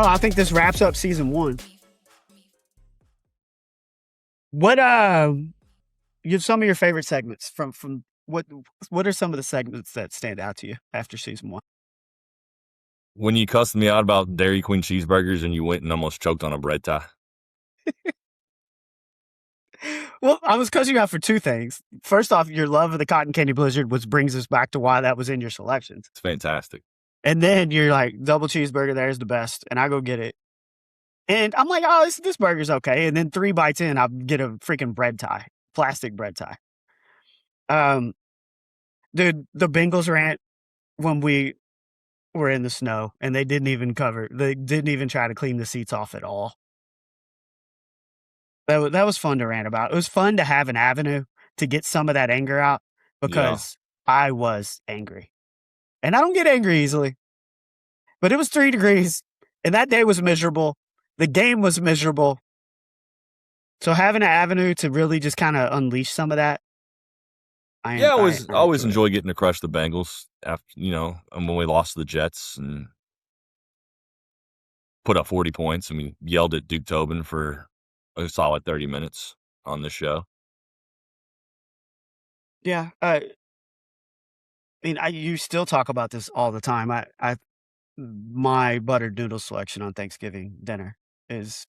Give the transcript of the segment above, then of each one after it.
Oh, I think this wraps up season 1. What you have some of your favorite segments from what are some of the segments that stand out to you after season 1? When you cussed me out about Dairy Queen cheeseburgers and you went and almost choked on a bread tie. Well, I was cussing you out for 2 things. First off, your love of the cotton candy blizzard, which brings us back to why that was in your selections. It's fantastic. And then you're like, double cheeseburger there is the best, and I go get it. And I'm like, oh, this burger's okay. And then 3 bites in, I get a freaking bread tie, plastic bread tie. Dude, the Bengals rant when we were in the snow and they didn't even try to clean the seats off at all. That was fun to rant about. It was fun to have an avenue to get some of that anger out because I was angry. And I don't get angry easily. But it was 3 degrees and that day was miserable. The game was miserable. So having an avenue to really just kind of unleash some of that. I always enjoy getting to crush the Bengals after, and when we lost to the Jets and put up 40 points and we yelled at Duke Tobin for a solid 30 minutes on this show. Yeah. You still talk about this all the time. My buttered noodle selection on Thanksgiving dinner is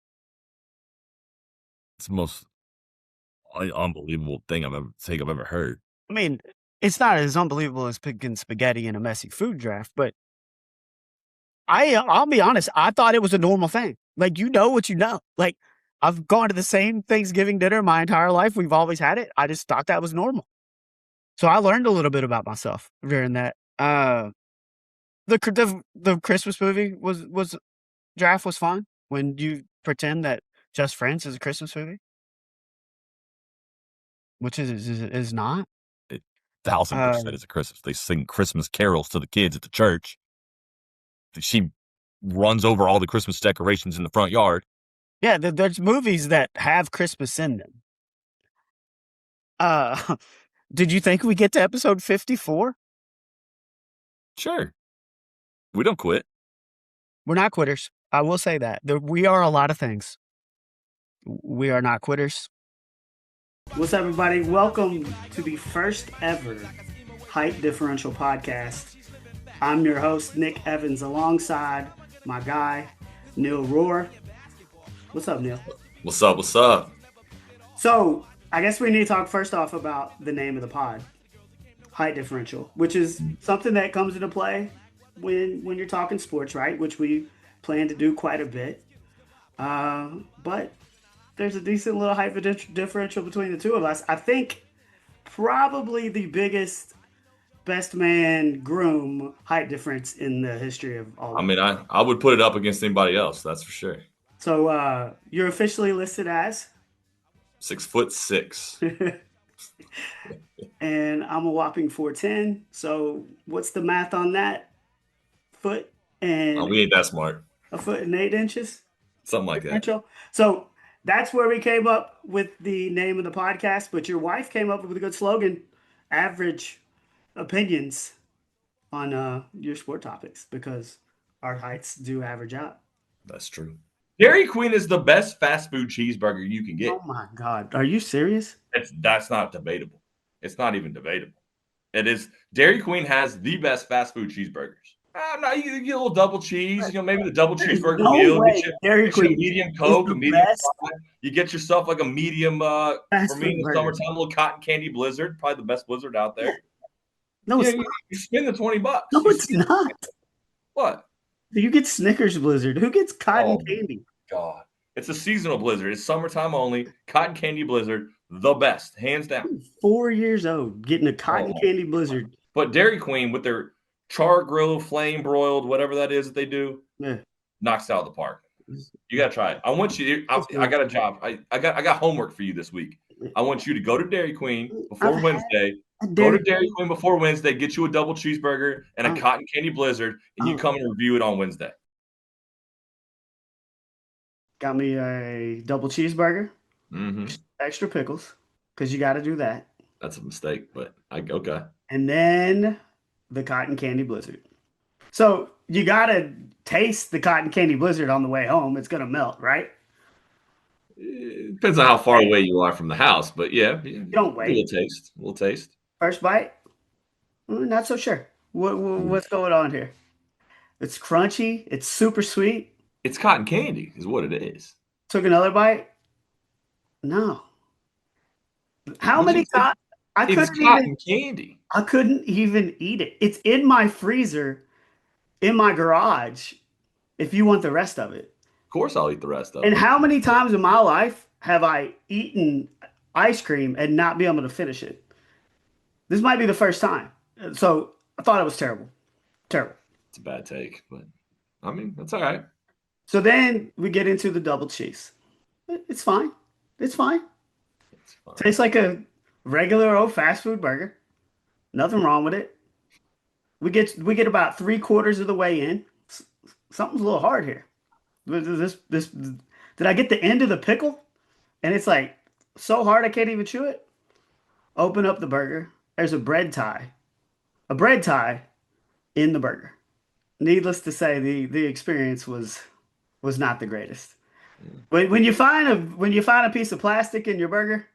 it's the most unbelievable thing I've ever heard. I mean, it's not as unbelievable as picking spaghetti in a messy food draft, but I'll be honest, I thought it was a normal thing. Like, what you know. Like, I've gone to the same Thanksgiving dinner my entire life. We've always had it. I just thought that was normal. So I learned a little bit about myself during that. The Christmas movie draft was fun when you pretend that Just Friends is a Christmas movie, which is not. 1,000% is a Christmas. They sing Christmas carols to the kids at the church. She runs over all the Christmas decorations in the front yard. Yeah, there's movies that have Christmas in them. Did you think we get to episode 54? Sure. We don't quit. We're not quitters. I will say that. We are a lot of things. We are not quitters. What's up, everybody? Welcome to the first ever Height Differential podcast. I'm your host, Nick Evans, alongside my guy, Neil Rohr. What's up, Neil? What's up? So, I guess we need to talk first off about the name of the pod, Height Differential, which is something that comes into play when you're talking sports, right? Which we plan to do quite a bit. But there's a decent little height differential between the two of us. I think probably the biggest best man groom height difference in the history of all. I would put it up against anybody else, that's for sure. So you're officially listed as 6'6". And I'm a whopping 4'10". So what's the math on that? Foot and we ain't that smart. A foot and 8 inches, something like that. So that's where we came up with the name of the podcast. But your wife came up with a good slogan: average opinions on your sport topics, because our heights do average out. That's true. Dairy Queen is the best fast food cheeseburger you can get. Oh my God. Are you serious? That's not debatable. It's not even debatable. It is. Dairy Queen has the best fast food cheeseburgers. No, you get a little double cheese, maybe the double cheeseburger meal. Dairy Queen. Medium Coke, a medium fry. You get yourself like a medium, for me in the summertime, a little cotton candy blizzard, probably the best blizzard out there. No, you spend the $20. No, it's not. What? You get Snickers blizzard. Who gets cotton candy? God. It's a seasonal blizzard. It's summertime only. Cotton candy blizzard, the best, hands down. I'm 4 years old, getting a cotton candy blizzard. But Dairy Queen, with their char grill, flame broiled, whatever that is that they do, knocks it out of the park. You gotta try it. I want you. I got a job. I got homework for you this week. I want you to go to Dairy Queen before Wednesday. Go to Dairy Queen before Wednesday. Get you a double cheeseburger and a cotton candy blizzard, and you come and review it on Wednesday. Got me a double cheeseburger, extra pickles, because you got to do that. That's a mistake, but okay. And then the cotton candy blizzard. So you gotta taste the cotton candy blizzard on the way home. It's gonna melt, right? It depends on how far away you are from the house, but yeah, You don't a little wait. taste, a little taste. First bite, not so sure. What's going on here? It's crunchy. It's super sweet. It's cotton candy, is what it is. Took another bite. No. How Would you? many times I It's couldn't even cotton candy. I couldn't even eat it. It's in my freezer in my garage if you want the rest of it. Of course, I'll eat the rest of And it. how many times in my life have I eaten ice cream and not be able to finish it? This might be the first time. So I thought it was terrible. Terrible. It's a bad take, but I mean, that's all right. So then we get into the double cheese. It's fine. It's fine. It's fine. Tastes like a regular old fast food burger. Nothing wrong with it. We get about three-quarters of the way in. Something's a little hard here. This did I get the end of the pickle? And it's like so hard I can't even chew it. Open up the burger. There's a bread tie. A bread tie in the burger. Needless to say, the experience was not the greatest. When you find a piece of plastic in your burger,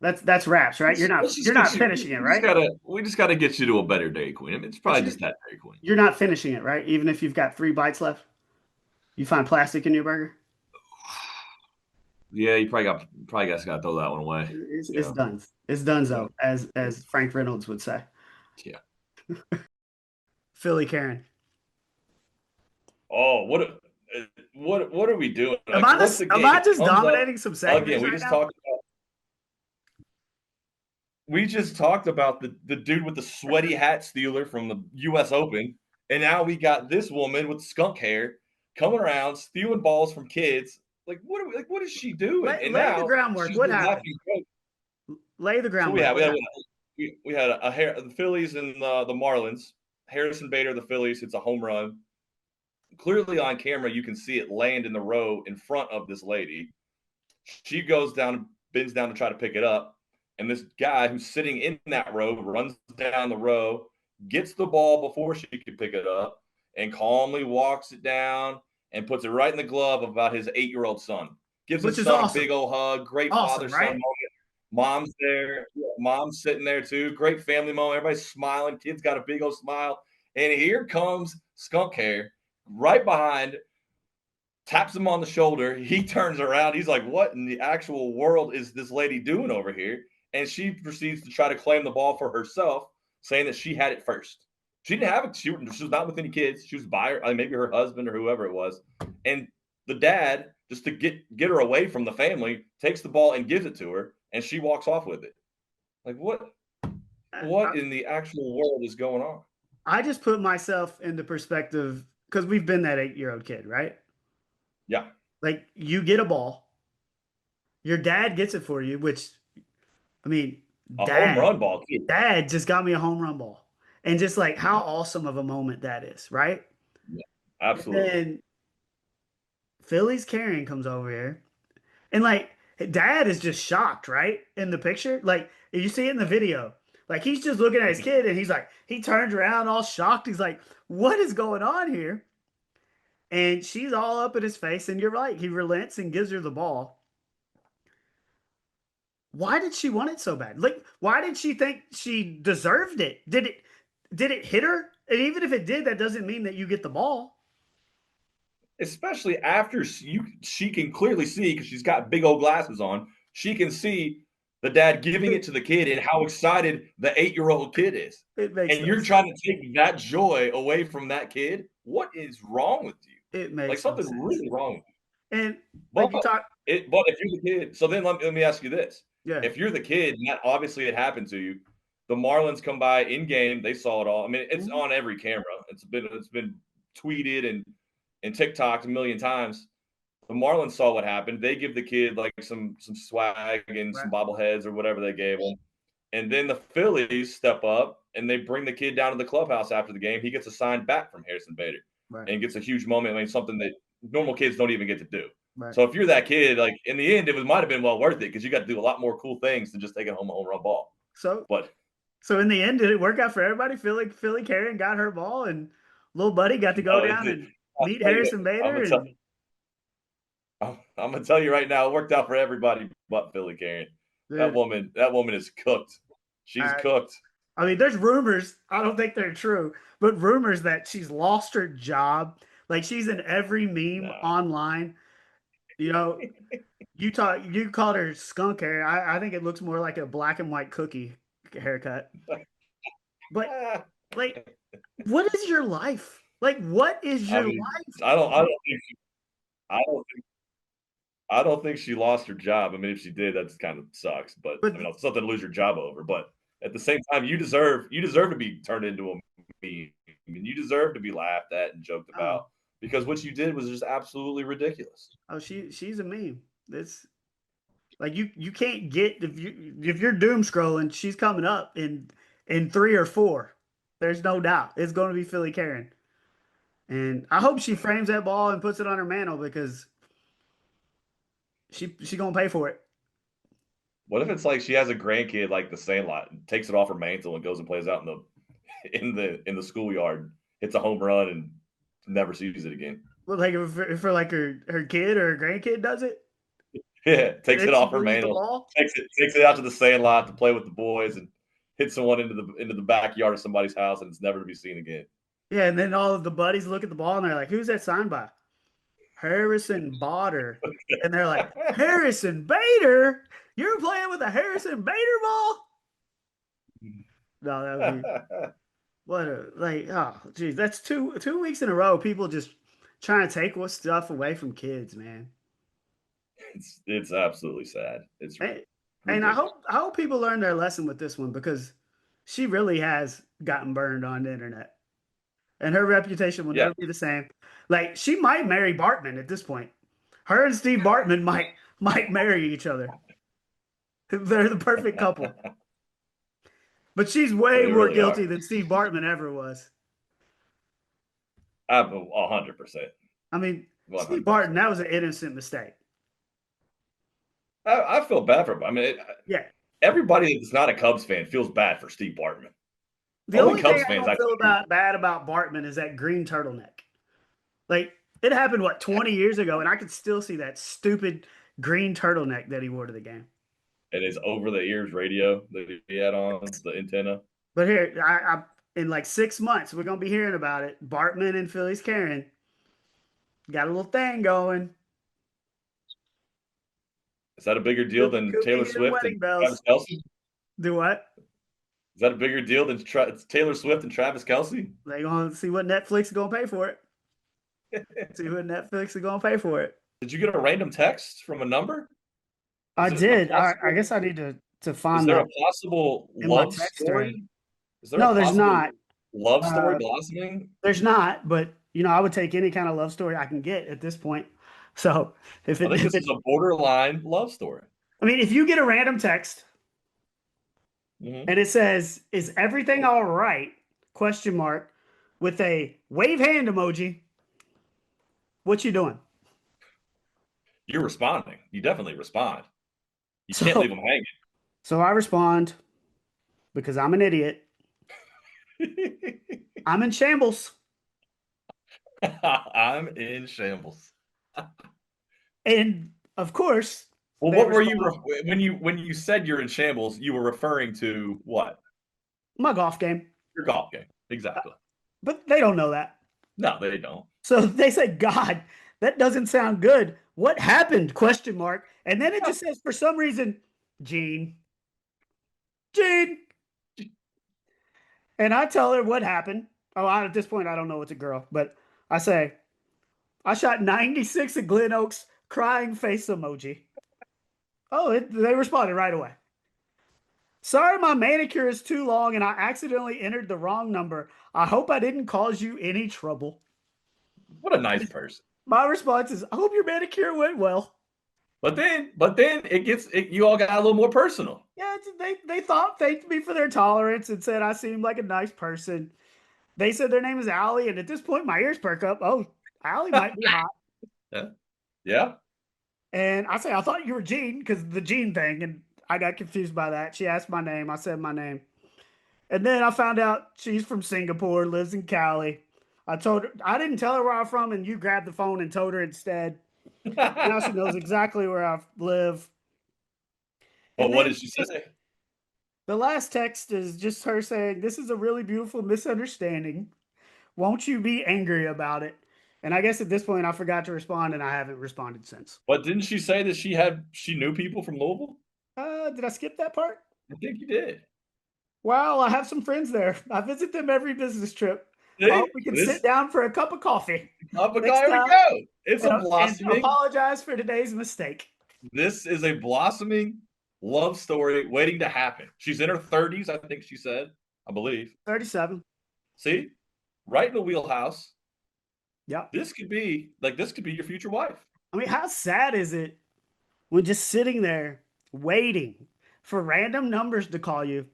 that's wraps, right? Let's You're just not get you. finishing it, right? We just gotta get you to a better Dairy Queen. I mean, it's But probably just that Dairy Queen. you're not finishing it, right? Even if you've got three bites left, you find plastic in your burger. Yeah, you probably got to throw that one away. It's Yeah, done. It's done, yeah, though, as Frank Reynolds would say. yeah. Philly Karen. Oh, what are we doing? Am Like I once just am I again, just comes up dominating some again. segments right now? We just talked about the dude with the sweaty hat stealer from the U.S. Open, and now we got this woman with skunk hair coming around stealing balls from kids. What is she doing? And Lay the now groundwork. she's What been happened? laughing. Lay the So groundwork. What happened? we had the Phillies and the Marlins. Harrison Bader, the Phillies, hits a home run. Clearly on camera, you can see it land in the row in front of this lady. She goes down, bends down to try to pick it up. And this guy who's sitting in that row runs down the row, gets the ball before she could pick it up, and calmly walks it down and puts it right in the glove of about his 8-year-old son. Gives Which his is son a awesome. big old hug. Great Awesome, father-son right? moment. Mom's there. Mom's sitting there too. Great family moment. Everybody's smiling. Kid's got a big old smile. And here comes Skunk Hair right behind, taps him on the shoulder. He turns around. He's like, what in the actual world is this lady doing over here? And she proceeds to try to claim the ball for herself, saying that she had it first. She didn't have it. She was not with any kids. She was by her, maybe her husband or whoever it was. And the dad, just to get her away from the family, takes the ball and gives it to her, and she walks off with it. Like what in the actual world is going on? I just put myself into perspective because we've been that 8-year-old kid, right? Yeah. Like you get a ball, your dad gets it for you, which I mean, A home dad, run ball, too. dad just got me a home run ball. And just like how awesome of a moment that is, right? Yeah, And absolutely. then Philly's Karen comes over here. And like dad is just shocked, right? In the picture. Like you see it in the video. Like he's just looking at his kid and he's like, he turns around all shocked. He's like, what is going on here? And she's all up in his face. And you're right. He relents and gives her the ball. Why did she want it so bad? Like, why did she think she deserved it? Did it hit her? And even if it did, that doesn't mean that you get the ball. Especially after she can clearly see, because she's got big old glasses on, she can see the dad giving it to the kid and how excited the 8-year-old kid is. It makes And no you're sense. trying to take that joy away from that kid. What is wrong with you? It makes Like no something sense. really wrong with you. And But like you talk, but if you're the kid, so then let me ask you this. yeah. If you're the kid, and that obviously it happened to you, the Marlins come by in game, they saw it all. I mean, it's on every camera. It's been tweeted and TikToked a million times. The Marlins saw what happened. They give the kid like some swag and some Right. bobbleheads or whatever they gave him. And then the Phillies step up and they bring the kid down to the clubhouse after the game. He gets a sign back from Harrison Bader Right. and gets a huge moment. I mean, something that normal kids don't even get to do. Right. So if you're that kid, like in the end, might have been well worth it because you got to do a lot more cool things than just taking home a home run ball. So But in the end, did it work out for everybody? Philly Karen got her ball, and little buddy got to go down and meet Harrison Bader. I'm gonna tell you right now, it worked out for everybody but Philly Karen. That woman is cooked. She's cooked. I mean, there's rumors. I don't think they're true, but rumors that she's lost her job. Like she's in every meme online. You know, you called her skunk hair. I think it looks more like a black and white cookie haircut. But like, what is your life? Like, what is your life? I don't think she lost her job. I mean, if she did, that's kind of sucks. But I mean, it's something to lose your job over. But at the same time, you deserve to be turned into a meme. I mean, you deserve to be laughed at and joked about because what you did was just absolutely ridiculous. Oh, she's a meme. It's like you can't get if you're doom scrolling, she's coming up in 3 or 4. There's no doubt it's going to be Philly Karen, and I hope she frames that ball and puts it on her mantle because she gonna pay for it. What if it's like she has a grandkid like the Sandlot, and takes it off her mantle and goes and plays out in the schoolyard, hits a home run and never sees it again? Well, like if her kid or her grandkid does it. Yeah, takes it off her mantle, takes it out to the Sandlot to play with the boys, and hits someone into the backyard of somebody's house, and it's never to be seen again. Yeah, and then all of the buddies look at the ball and they're like, "Who's that signed by?" Harrison Bader, and they're like, "Harrison Bader? You're playing with a Harrison Bader ball?" No, that would be what oh geez, that's two weeks in a row. People just trying to take what stuff away from kids, man. It's absolutely sad. And I hope people learn their lesson with this one because she really has gotten burned on the internet, and her reputation will never be the same. Like she might marry Bartman at this point. Her and Steve Bartman might marry each other. They're the perfect couple. But she's way more guilty than Steve Bartman ever was. 100%. I mean, 100%. Steve Bartman, that was an innocent mistake. I feel bad for him. I mean, everybody that's not a Cubs fan feels bad for Steve Bartman. The only Cubs thing I don't feel bad about Bartman is that green turtleneck. Like, it happened, 20 years ago, and I could still see that stupid green turtleneck that he wore to the game. And his over-the-ears radio that he had on, the antenna. But here, I in like 6 months, we're going to be hearing about it. Bartman and Philly's Karen got a little thing going. Is that a bigger deal than Taylor Swift and Travis Kelce? Do what? Is that a bigger deal than Taylor Swift and Travis Kelce? They're going to see what Netflix is going to pay for it. See what Netflix is going to pay for it. Did you get a random text from a number? I did. I guess I need to find. Is there a possible love story? No, there's not. Love story blossoming? There's not, but I would take any kind of love story I can get at this point. So I think this is a borderline love story. I mean, if you get a random text and it says, "Is everything all right?" ? With a wave hand emoji, what you doing? You're responding. You definitely respond. You can't leave them hanging. So I respond because I'm an idiot. I'm in shambles. I'm in shambles. And of course, well, what were you when you said you're in shambles? You were referring to what? My golf game. Your golf game, exactly. But they don't know that. No, they don't. So they say, "God, that doesn't sound good. What happened?" ? And then it just says, for some reason, Gene. And I tell her what happened. Oh, at this point, I don't know it's a girl, but I say, "I shot 96 at Glen Oaks, crying face emoji." Oh, they responded right away. "Sorry, my manicure is too long and I accidentally entered the wrong number. I hope I didn't cause you any trouble." What a nice person. My response is, "I hope your manicure went well." But then you all got a little more personal. Yeah, they thanked me for their tolerance and said I seemed like a nice person. They said their name is Allie, and at this point my ears perk up. Oh, Allie might be hot. Yeah. And I say, "I thought you were Gene," because the Gene thing, and I got confused by that. She asked my name. I said my name. And then I found out she's from Singapore, lives in Cali. I told her I didn't tell her where I'm from, and you grabbed the phone and told her instead. Now she knows exactly where I live. But And what then did she say? the last text is just her saying, "This is a really beautiful misunderstanding. Won't you be angry about it?" And I guess at this point I forgot to respond, and I haven't responded since. But didn't she say that she knew people from Louisville? Did I skip that part? I think you did. Well, I have some friends there. I visit them every business trip. I See? hope we can sit This down for a cup of coffee up and next there we time go. It's a and blossoming. apologize for today's mistake. This is a blossoming love story waiting to happen. She's in her 30s, I think she said, I believe. 37. See? Right in the wheelhouse. Yep. This could be your future wife. I mean, how sad is it when just sitting there waiting for random numbers to call you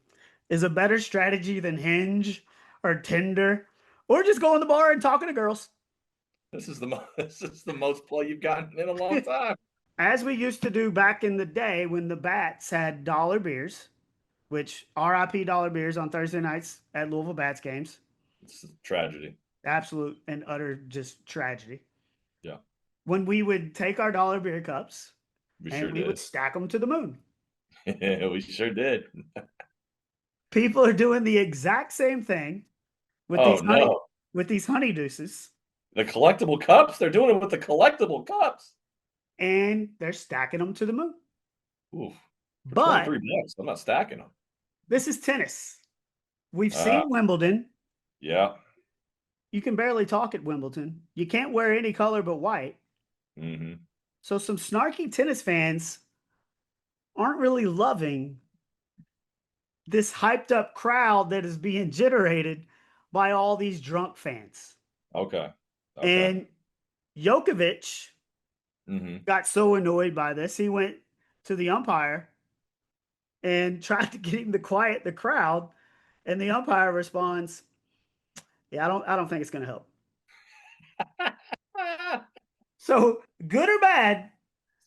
is a better strategy than Hinge or Tinder or just going to the bar and talking to girls? This is the most play you've gotten in a long time. As we used to do back in the day when the Bats had dollar beers, which RIP dollar beers on Thursday nights at Louisville Bats games. It's a tragedy. Absolute and utter just tragedy. Yeah. When we would take our dollar beer cups We and sure we would did. stack them to the moon. We sure did. People are doing the exact same thing with Oh these no. honey deuces, The collectible cups? They're doing it with the collectible cups. and they're stacking them to the moon. Oof. For But $23, I'm not stacking them. this is tennis. We've seen Wimbledon. Yeah. You can barely talk at Wimbledon. You can't wear any color but white. Mm-hmm. So some snarky tennis fans aren't really loving this hyped up crowd that is being generated by all these drunk fans. Okay. And Djokovic got so annoyed by this, he went to the umpire and tried to get him to quiet the crowd. And the umpire responds, "Yeah, I don't think it's going to help." So good or bad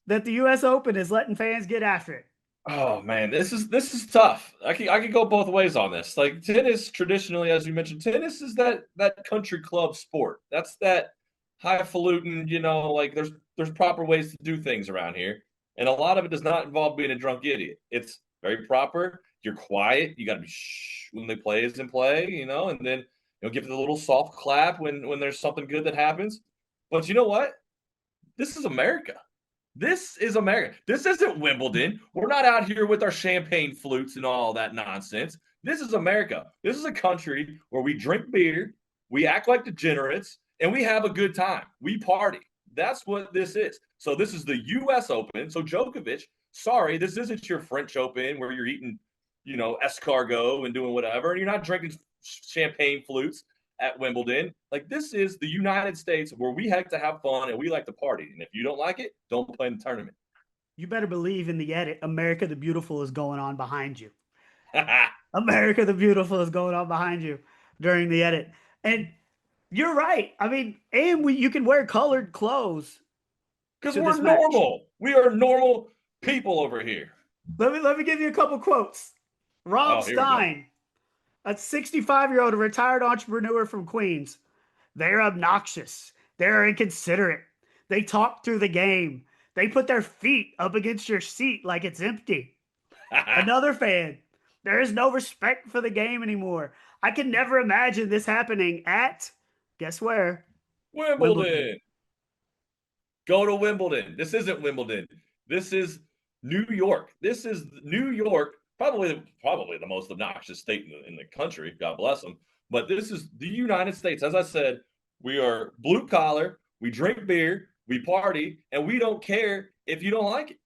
that the U.S. Open is letting fans get after it. Oh man, this is tough. I could go both ways on this. Like tennis, traditionally, as you mentioned, tennis is that country club sport. That's that highfalutin. Like there's proper ways to do things around here, and a lot of it does not involve being a drunk idiot. It's very proper. You're quiet. You got to be shh when they play is in play. And then give it a little soft clap when there's something good that happens. But you know what? This is America. This is America. This isn't Wimbledon. We're not out here with our champagne flutes and all that nonsense. This is America. This is a country where we drink beer, we act like degenerates, and we have a good time. We party. That's what this is. So this is the U.S. Open. So Djokovic, sorry, this isn't your French Open where you're eating, escargot and doing whatever, and you're not drinking champagne flutes at Wimbledon. Like this is the United States where we like to have fun and we like to party. And if you don't like it, don't play in the tournament. You better believe in the edit, America the Beautiful is going on behind you. America the Beautiful is going on behind you during the edit. And you're right. I mean, and you can wear colored clothes. Because we're normal. We are normal people over here. Let me give you a couple quotes. Rob Stein, a 65-year-old retired entrepreneur from Queens. They're obnoxious. They're inconsiderate. They talk through the game. They put their feet up against your seat like it's empty. Another fan. There is no respect for the game anymore. I can never imagine this happening at, guess where? Wimbledon. Go to Wimbledon. This isn't Wimbledon. This is New York. This is New York, probably the most obnoxious state in the country. God bless them. But this is the United States. As I said, we are blue collar. We drink beer. We party, and we don't care if you don't like it.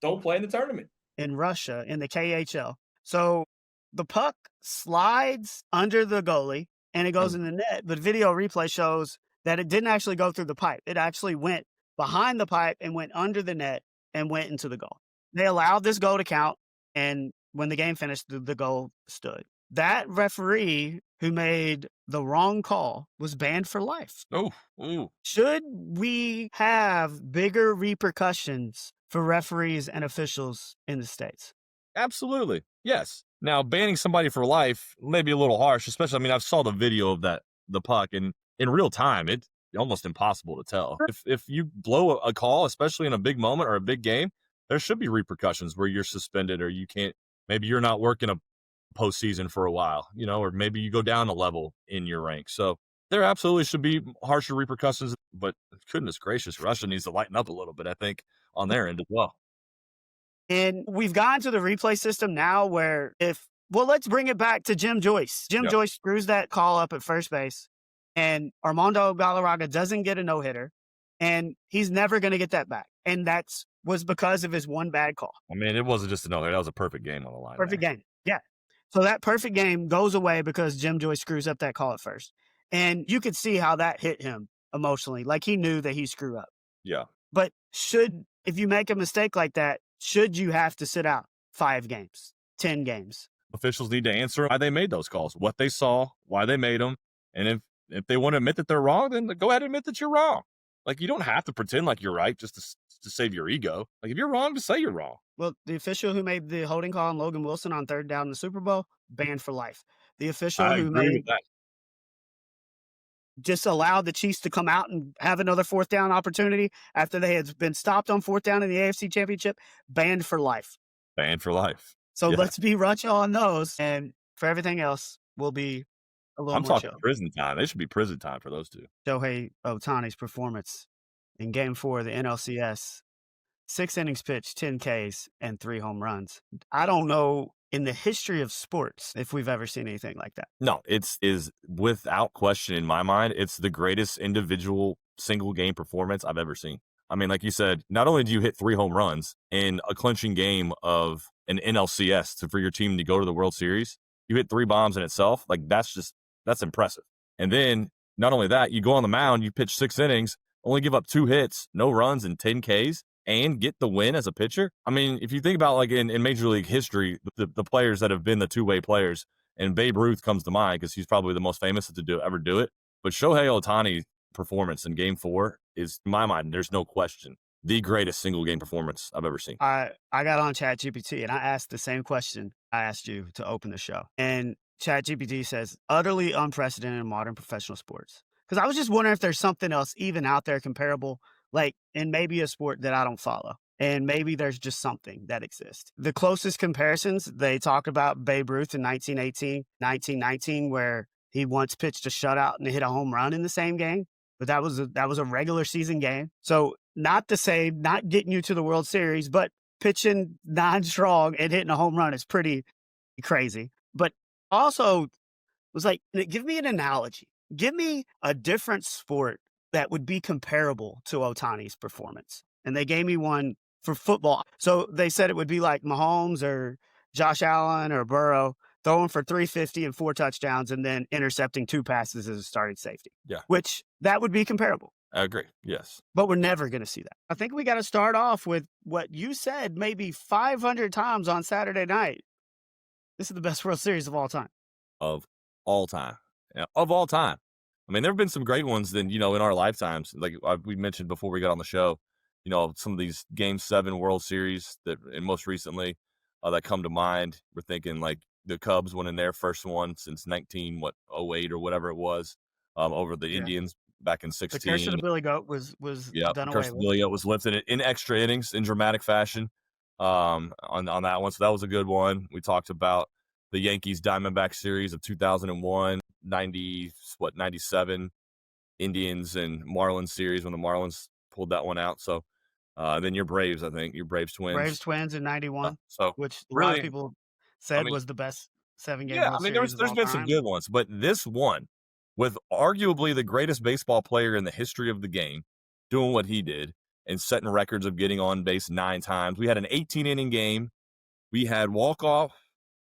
Don't play in the tournament. In Russia, in the KHL. So the puck slides under the goalie and it goes in the net, but video replay shows that it didn't actually go through the pipe. It actually went behind the pipe and went under the net and went into the goal. They allowed this goal to count, and when the game finished, the goal stood. That referee who made the wrong call was banned for life. Oh. Should we have bigger repercussions for referees and officials in the States? Absolutely. Yes. Now, banning somebody for life may be a little harsh, especially, I saw the video of the puck, and in real time, it's almost impossible to tell. If you blow a call, especially in a big moment or a big game, there should be repercussions where you're suspended or you can't. Maybe you're not working a postseason for a while, or maybe you go down a level in your rank. So there absolutely should be harsher repercussions. But goodness gracious, Russia needs to lighten up a little bit, I think, on their end as well. And we've gone to the replay system now where let's bring it back to Jim Joyce. Jim Joyce screws that call up at first base, and Armando Galarraga doesn't get a no-hitter, and he's never going to get that back. And was because of his one bad call. I mean, it wasn't just a no-hitter. That was a perfect game on the line. Perfect game, yeah. So that perfect game goes away because Jim Joyce screws up that call at first. And you could see how that hit him emotionally. Like he knew that he screwed up. Yeah. But if you make a mistake like that, should you have to sit out 5 games, 10 games? Officials need to answer why they made those calls, what they saw, why they made them. And if they want to admit that they're wrong, then go ahead and admit that you're wrong. Like, you don't have to pretend like you're right just to save your ego. Like, if you're wrong, just say you're wrong. Well, the official who made the holding call on Logan Wilson on 3rd down in the Super Bowl, banned for life. The official who just allowed the Chiefs to come out and have another 4th down opportunity after they had been stopped on 4th down in the AFC Championship, banned for life. Banned for life. So let's be runch on those. And for everything else, we'll be a little more talking chill. Prison time. They should be prison time for those two. Shohei Ohtani's performance in Game 4 of the NLCS, 6 innings pitched, 10 Ks, and 3 home runs. I don't know in the history of sports if we've ever seen anything like that. No, it is without question in my mind. It's the greatest individual single game performance I've ever seen. I mean, like you said, not only do you hit 3 home runs in a clinching game of an NLCS for your team to go to the World Series, you hit 3 bombs in itself. Like, that's impressive. And then not only that, you go on the mound, you pitch 6 innings, only give up 2 hits, no runs, and 10 Ks, and get the win as a pitcher. I mean, if you think about like in Major League history, the players that have been the two-way players, and Babe Ruth comes to mind because he's probably the most famous to ever do it. But Shohei Ohtani's performance in Game 4 is, in my mind, there's no question, the greatest single game performance I've ever seen. I got on ChatGPT and I asked the same question I asked you to open the show. And ChatGPT says, utterly unprecedented in modern professional sports. Because I was just wondering if there's something else even out there comparable, like in maybe a sport that I don't follow. And maybe there's just something that exists. The closest comparisons, they talk about Babe Ruth in 1918, 1919, where he once pitched a shutout and hit a home run in the same game. But that was a regular season game. So not to say not getting you to the World Series, but pitching 9 strong and hitting a home run is pretty crazy. But also was like, give me an analogy. Give me a different sport that would be comparable to Ohtani's performance. And they gave me one for football. So they said it would be like Mahomes or Josh Allen or Burrow throwing for 350 and 4 touchdowns and then intercepting 2 passes as a starting safety. Yeah. Which that would be comparable. I agree. Yes. But we're never going to see that. I think we got to start off with what you said maybe 500 times on Saturday night. This is the best World Series of all time. Of all time. Yeah, of all time. I mean, there have been some great ones in our lifetimes. Like we mentioned before we got on the show, some of these Game 7 World Series and most recently that come to mind. We're thinking like the Cubs winning their first one since 08 or whatever it was over the Indians back in 16. The curse of the Billy Goat was done away with. The Billy Goat was lifted in extra innings in dramatic fashion on that one. So that was a good one. We talked about the Yankees Diamondback series of 2001, 97 Indians and Marlins series when the Marlins pulled that one out. So then your Braves, I think, your Braves Twins. Braves Twins in 91, which a lot of people said was the best 7-game World Series there's been some good ones, but this one, with arguably the greatest baseball player in the history of the game, doing what he did and setting records of getting on base 9 times. We had an 18-inning game. We had walk-off.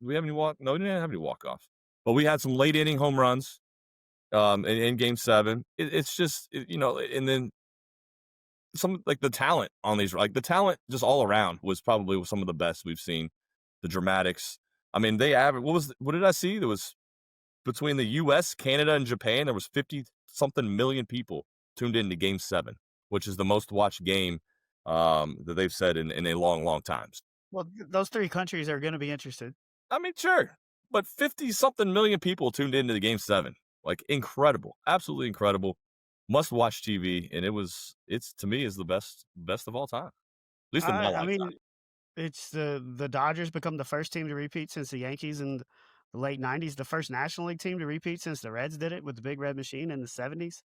Do we have any walk? No, we didn't have any walk-offs. But we had some late-inning home runs in Game 7. It's just, and then some, like, the talent on these, like, the talent just all around was probably some of the best we've seen. The dramatics. I mean, they averaged, what did I see? There was, between the U.S., Canada, and Japan, there was 50-something million people tuned into Game 7, which is the most watched game that they've said in a long, long time. Well, those 3 countries are going to be interested. I mean, sure. But 50-something million people tuned into the Game 7. Like incredible, absolutely incredible. Must watch TV, and it's to me is the best of all time. At least in my lifetime. I mean, it's the Dodgers become the first team to repeat since the Yankees in the late 90s, the first National League team to repeat since the Reds did it with the Big Red Machine in the 70s.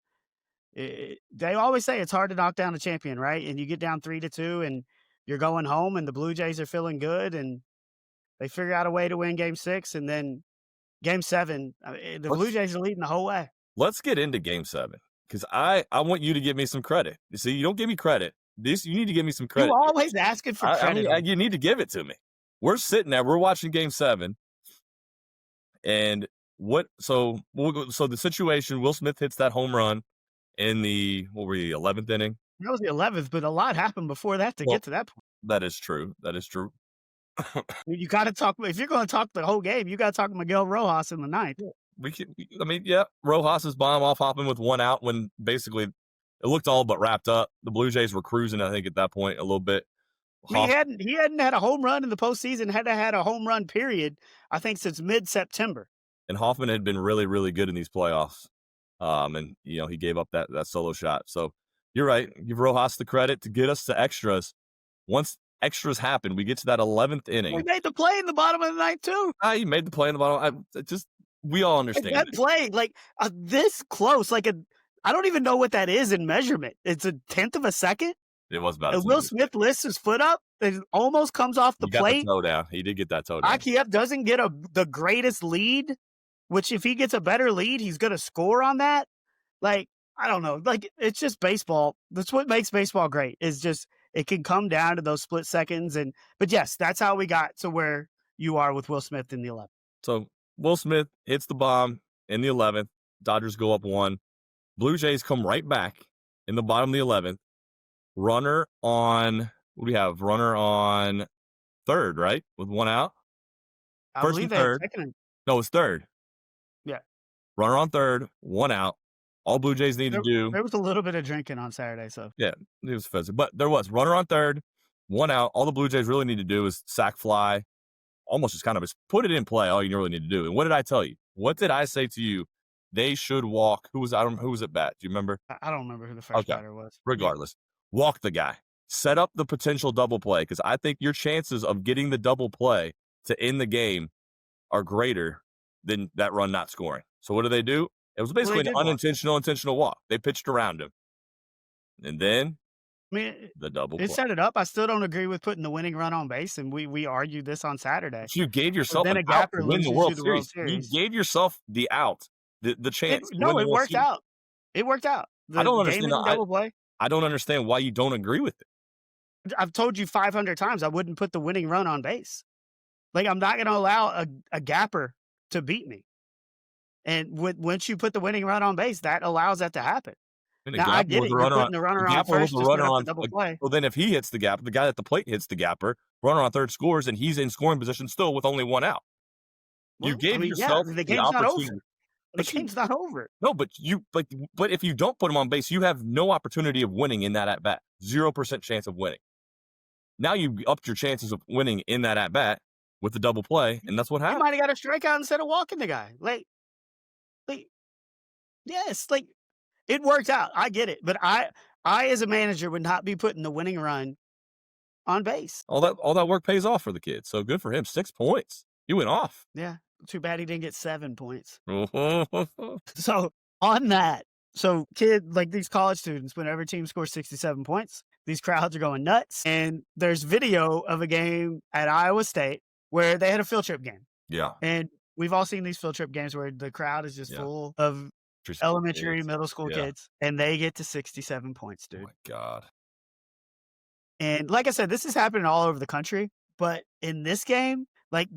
They always say it's hard to knock down a champion, right? And you get down 3-2 and you're going home and the Blue Jays are feeling good and they figure out a way to win Game 6, and then Game 7, the Blue Jays are leading the whole way. Let's get into Game 7 because I want you to give me some credit. You see, you don't give me credit. You need to give me some credit. You're always asking for credit. I mean, you need to give it to me. We're sitting there. We're watching Game 7, and so the situation. Will Smith hits that home run in the 11th inning. That was the 11th, but a lot happened before that to get to that point. That is true. You got to talk. If you're going to talk the whole game, you got to talk Miguel Rojas in the 9th. Rojas's bomb off hopping with 1 out when basically it looked all but wrapped up. The Blue Jays were cruising, I think, at that point a little bit. He hadn't had a home run in the postseason. Had a home run period, I think, since mid-September. And Hoffman had been really, really good in these playoffs. And he gave up that solo shot. So you're right. Give Rojas the credit to get us to extras. Once extras happen, we get to that 11th inning. He made the play in the bottom of the 9th too. He made the play in the bottom. We all understand that play, this close, I don't even know what that is in measurement. It's a 1/10 of a second. It was about. And Will Smith lifts his foot up and almost comes off the plate. He got the toe down. He did get that toe down. Akiev doesn't get the greatest lead, which if he gets a better lead, he's going to score on that. I don't know. It's just baseball. That's what makes baseball great. Is just it can come down to those split seconds. But yes, that's how we got to where you are with Will Smith in the 11th. So Will Smith hits the bomb in the 11th. Dodgers go up 1. Blue Jays come right back in the bottom of the 11th. Runner on, what do we have? Runner on 3rd, right? With 1 out. I believe they're second. No, it's 3rd. Yeah. Runner on 3rd, 1 out. All Blue Jays need to do. There was a little bit of drinking on Saturday, so. Yeah, it was offensive. But there was. Runner on 3rd, 1 out. All the Blue Jays really need to do is sack fly. Almost just kind of put it in play. All you really need to do. And what did I tell you? What did I say to you? They should walk. Who was at bat? Do you remember? I don't remember who the first batter was. Regardless, walk the guy. Set up the potential double play because I think your chances of getting the double play to end the game are greater than that run not scoring. So what do? It was basically an intentional walk. They pitched around him, and then the double. It set it up. I still don't agree with putting the winning run on base, and we argued this on Saturday. So you gave yourself an out to win the World Series. You gave yourself the out, the chance. It worked out. It worked out. I don't understand the double play. I don't understand why you don't agree with it. I've told you 500 times I wouldn't put the winning run on base. I'm not going to allow a gapper to beat me. And once you put the winning run on base, that allows that to happen. Now, I get it. You're putting the runner on first, just the double play. Well, then if he hits the gap, the guy at the plate hits the gapper, runner on 3rd scores, and he's in scoring position still with only 1 out. Well, you gave yourself the game's not over. The game's not over. No, but if you don't put him on base, you have no opportunity of winning in that at-bat. 0% chance of winning. Now you upped your chances of winning in that at-bat with the double play, and that's what happened. You might have got a strikeout instead of walking the guy. Yes, it worked out. I get it. But I as a manager would not be putting the winning run on base. All that work pays off for the kid. So good for him. 6 points. He went off. Yeah. Too bad he didn't get 7 points. So on that, these college students, whenever a team scores 67 points, these crowds are going nuts. And there's video of a game at Iowa State where they had a field trip game. Yeah. And we've all seen these field trip games where the crowd is just full of elementary, middle school kids, and they get to 67 points, dude. Oh my God. And like I said, this is happening all over the country, but in this game,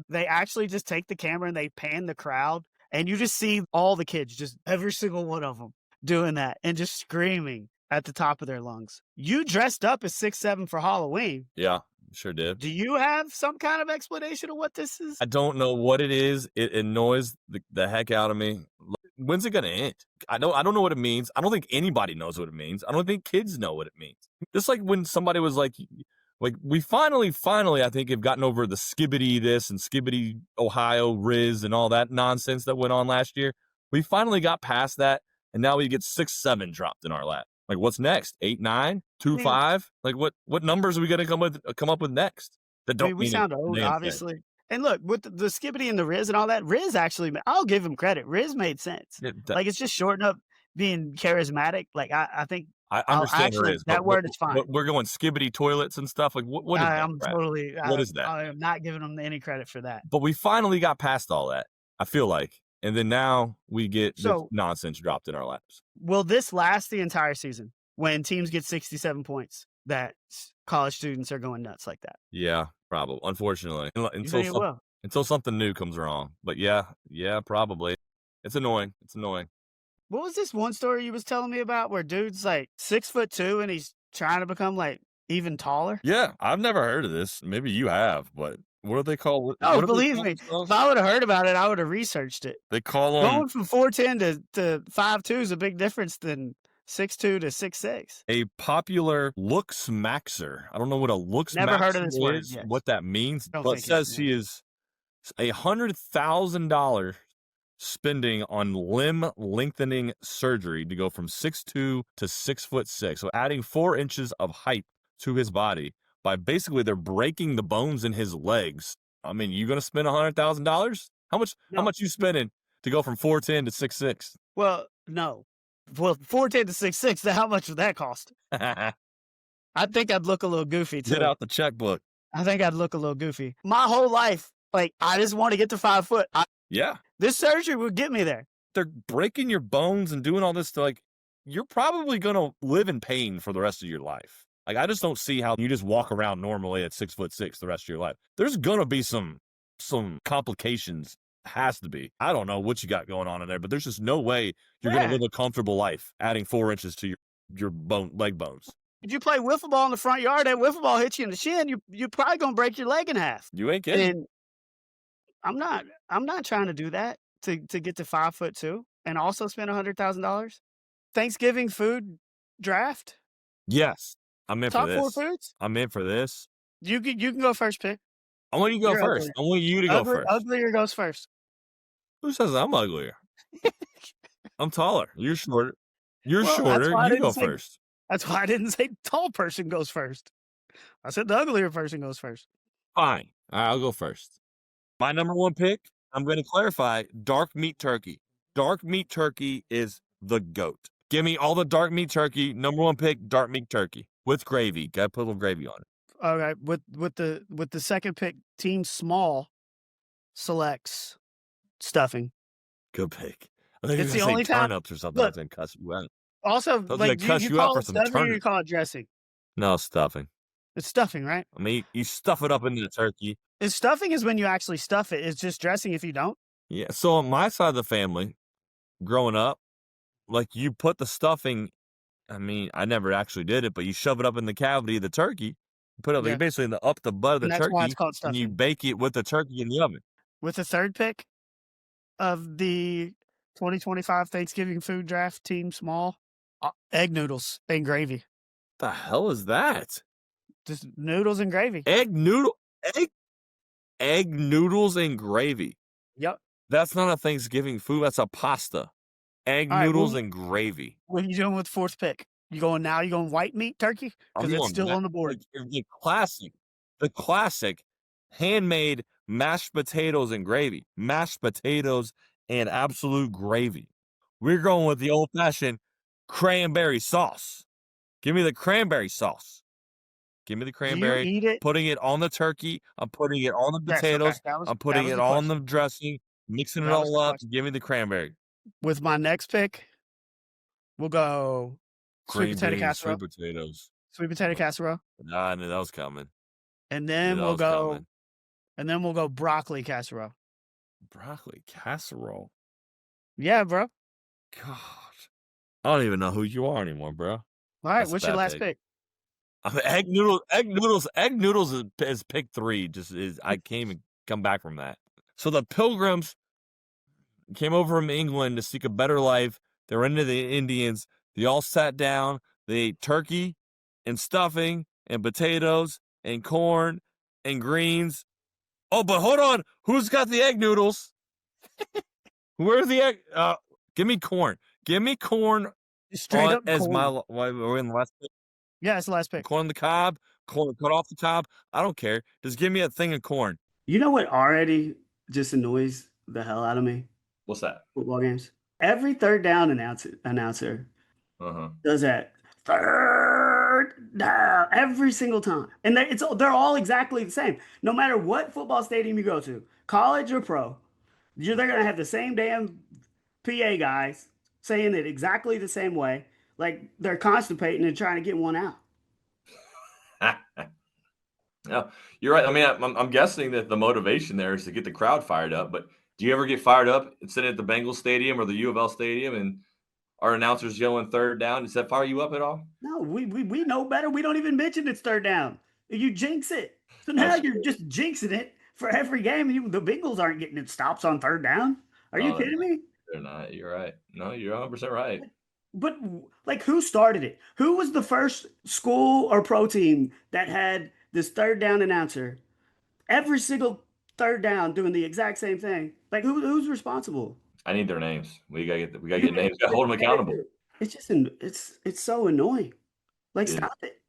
they actually just take the camera and they pan the crowd, and you just see all the kids, just every single one of them doing that and just screaming at the top of their lungs. You dressed up as 6'7" for Halloween. Yeah. Sure did. Do you have some kind of explanation of what this is? I don't know what it is. It annoys the heck out of me. When's it going to end? I don't know what it means. I don't think anybody knows what it means. I don't think kids know what it means. Just like when somebody was like we finally, I think, have gotten over the skibbity this and skibbity Ohio Riz and all that nonsense that went on last year. We finally got past that, and now we get 6-7 dropped in our lap. Like, what's next? 8-9, 2-5? Like, what numbers are we gonna come up with next? That don't we mean sound old, obviously. And look, with the Skibbity and the Riz and all that, Riz actually, I'll give him credit. Riz made sense. Like, it's just shorting up being charismatic. Like, I think I understand actually, Riz, that word is fine. We're going Skibbity toilets and stuff. Like, what is that? What is that? I am not giving him any credit for that. But we finally got past all that, I feel like. And then now we get this nonsense dropped in our laps. Will this last the entire season when teams get 67 points that college students are going nuts like that? Yeah, probably. Unfortunately. Until something new comes along. But yeah, probably. It's annoying. What was this one story you was telling me about where dude's like 6'2" and he's trying to become like even taller? Yeah, I've never heard of this. Maybe you have, but what do they call it? Oh, believe me, if I would have heard about it, I would have researched it. They call them going from 4'10" to 5'2" is a big difference than 6'2" to 6'6". A popular looks maxer. I don't know what a looks Never maxer heard of this is, word, yes. what that means, but it says he is $100,000 spending on limb lengthening surgery to go from 6'2" to 6'6". So adding 4 inches of height to his body by basically they're breaking the bones in his legs. I mean, you gonna spend $100,000? How much you spending to go from 4'10" to 6'6"? Well, no. Well, 4'10" to 6'6", how much would that cost? I think I'd look a little goofy too. Get out the checkbook. I think I'd look a little goofy. My whole life, like, I just want to get to 5 foot. Yeah. This surgery would get me there. They're breaking your bones and doing all this to, like, you're probably going to live in pain for the rest of your life. Like, I just don't see how you just walk around normally at 6'6" the rest of your life. There's going to be some complications. Has to be. I don't know what you got going on in there, but there's just no way you're going to live a comfortable life adding 4 inches to your leg bones. If you play wiffle ball in the front yard, that wiffle ball hits you in the shin, you're probably going to break your leg in half. You ain't kidding. And I'm not trying to do that to get to 5'2" and also spend $100,000. Thanksgiving food draft. Yes, I'm in for this. Top 4 foods. I'm in for this. You can go first, pick. I want you to go first. I want you to go first. Uglier goes first. Who says I'm uglier? I'm taller. You're shorter. You're shorter. You go first. That's why I didn't say tall person goes first. I said the uglier person goes first. Fine. All right, I'll go first. My number 1 pick, I'm going to clarify, dark meat turkey. Dark meat turkey is the GOAT. Give me all the dark meat turkey. Number 1 pick, dark meat turkey with gravy. Got to put a little gravy on it. All right, with the second pick, Team Small selects stuffing. Good pick. I think it's the only time turnips or something. Look, and cuss you out. Also, like you call it stuffing or you call it dressing? No, stuffing. It's stuffing, right? I mean, you stuff it up into the turkey. Stuffing is when you actually stuff it. It's just dressing if you don't. Yeah. So on my side of the family, growing up, like you put the stuffing. I mean, I never actually did it, but you shove it up in the cavity of the turkey. Put it basically in the butt of the turkey, why it's called stuffing. And you bake it with the turkey in the oven. With the third pick of the 2025 Thanksgiving food draft, Team Small, egg noodles and gravy. The hell is that? Just noodles and gravy. Egg noodles and gravy. Yep. That's not a Thanksgiving food. That's a pasta. Egg noodles and gravy. What are you doing with the 4th pick? You going white meat turkey? Because it's still on the board. The classic handmade mashed potatoes and gravy. Mashed potatoes and absolute gravy. We're going with the old-fashioned cranberry sauce. Give me the cranberry sauce. Give me the cranberry. Do you eat it? Putting it on the turkey. I'm putting it on the potatoes. Yes, okay. I'm putting it on the dressing. Mixing it all up. Give me the cranberry. With my next pick, we'll go sweet potato casserole. Sweet potato casserole. I knew that was coming. And then we'll go broccoli casserole. Broccoli casserole. Yeah, bro. God. I don't even know who you are anymore, bro. All right, what's your last pick? I mean, egg noodles is pick 3. I can't even come back from that. So the Pilgrims came over from England to seek a better life. They were into the Indians. They all sat down. They ate turkey and stuffing and potatoes and corn and greens. Oh, but hold on. Who's got the egg noodles? Where's the egg? Give me corn. Give me corn. Straight up as corn. we're in the last pick. Yeah, it's the last pick. Corn on the cob, corn cut off the cob. I don't care. Just give me a thing of corn. You know what already just annoys the hell out of me? What's that? Football games. Every third down announcer does that. Third down every single time, and they're all exactly the same. No matter what football stadium you go to, college or pro, they're gonna have the same damn PA guys saying it exactly the same way, like they're constipating and trying to get one out. Yeah, you're right. I mean, I'm guessing that the motivation there is to get the crowd fired up. But do you ever get fired up sitting at the Bengals stadium or the U of L stadium and our announcers yelling third down? Does that fire you up at all? No, we know better. We don't even mention it's third down. You jinx it. So now you're just jinxing it for every game. The Bengals aren't getting it stops on third down. Are you kidding me? They're not. You're right. No, you're 100% right. But like, who started it? Who was the first school or pro team that had this third down announcer every single third down doing the exact same thing? Like, who's responsible? I need their names. We gotta get names. Gotta hold them accountable. It's just it's so annoying. Like, stop it.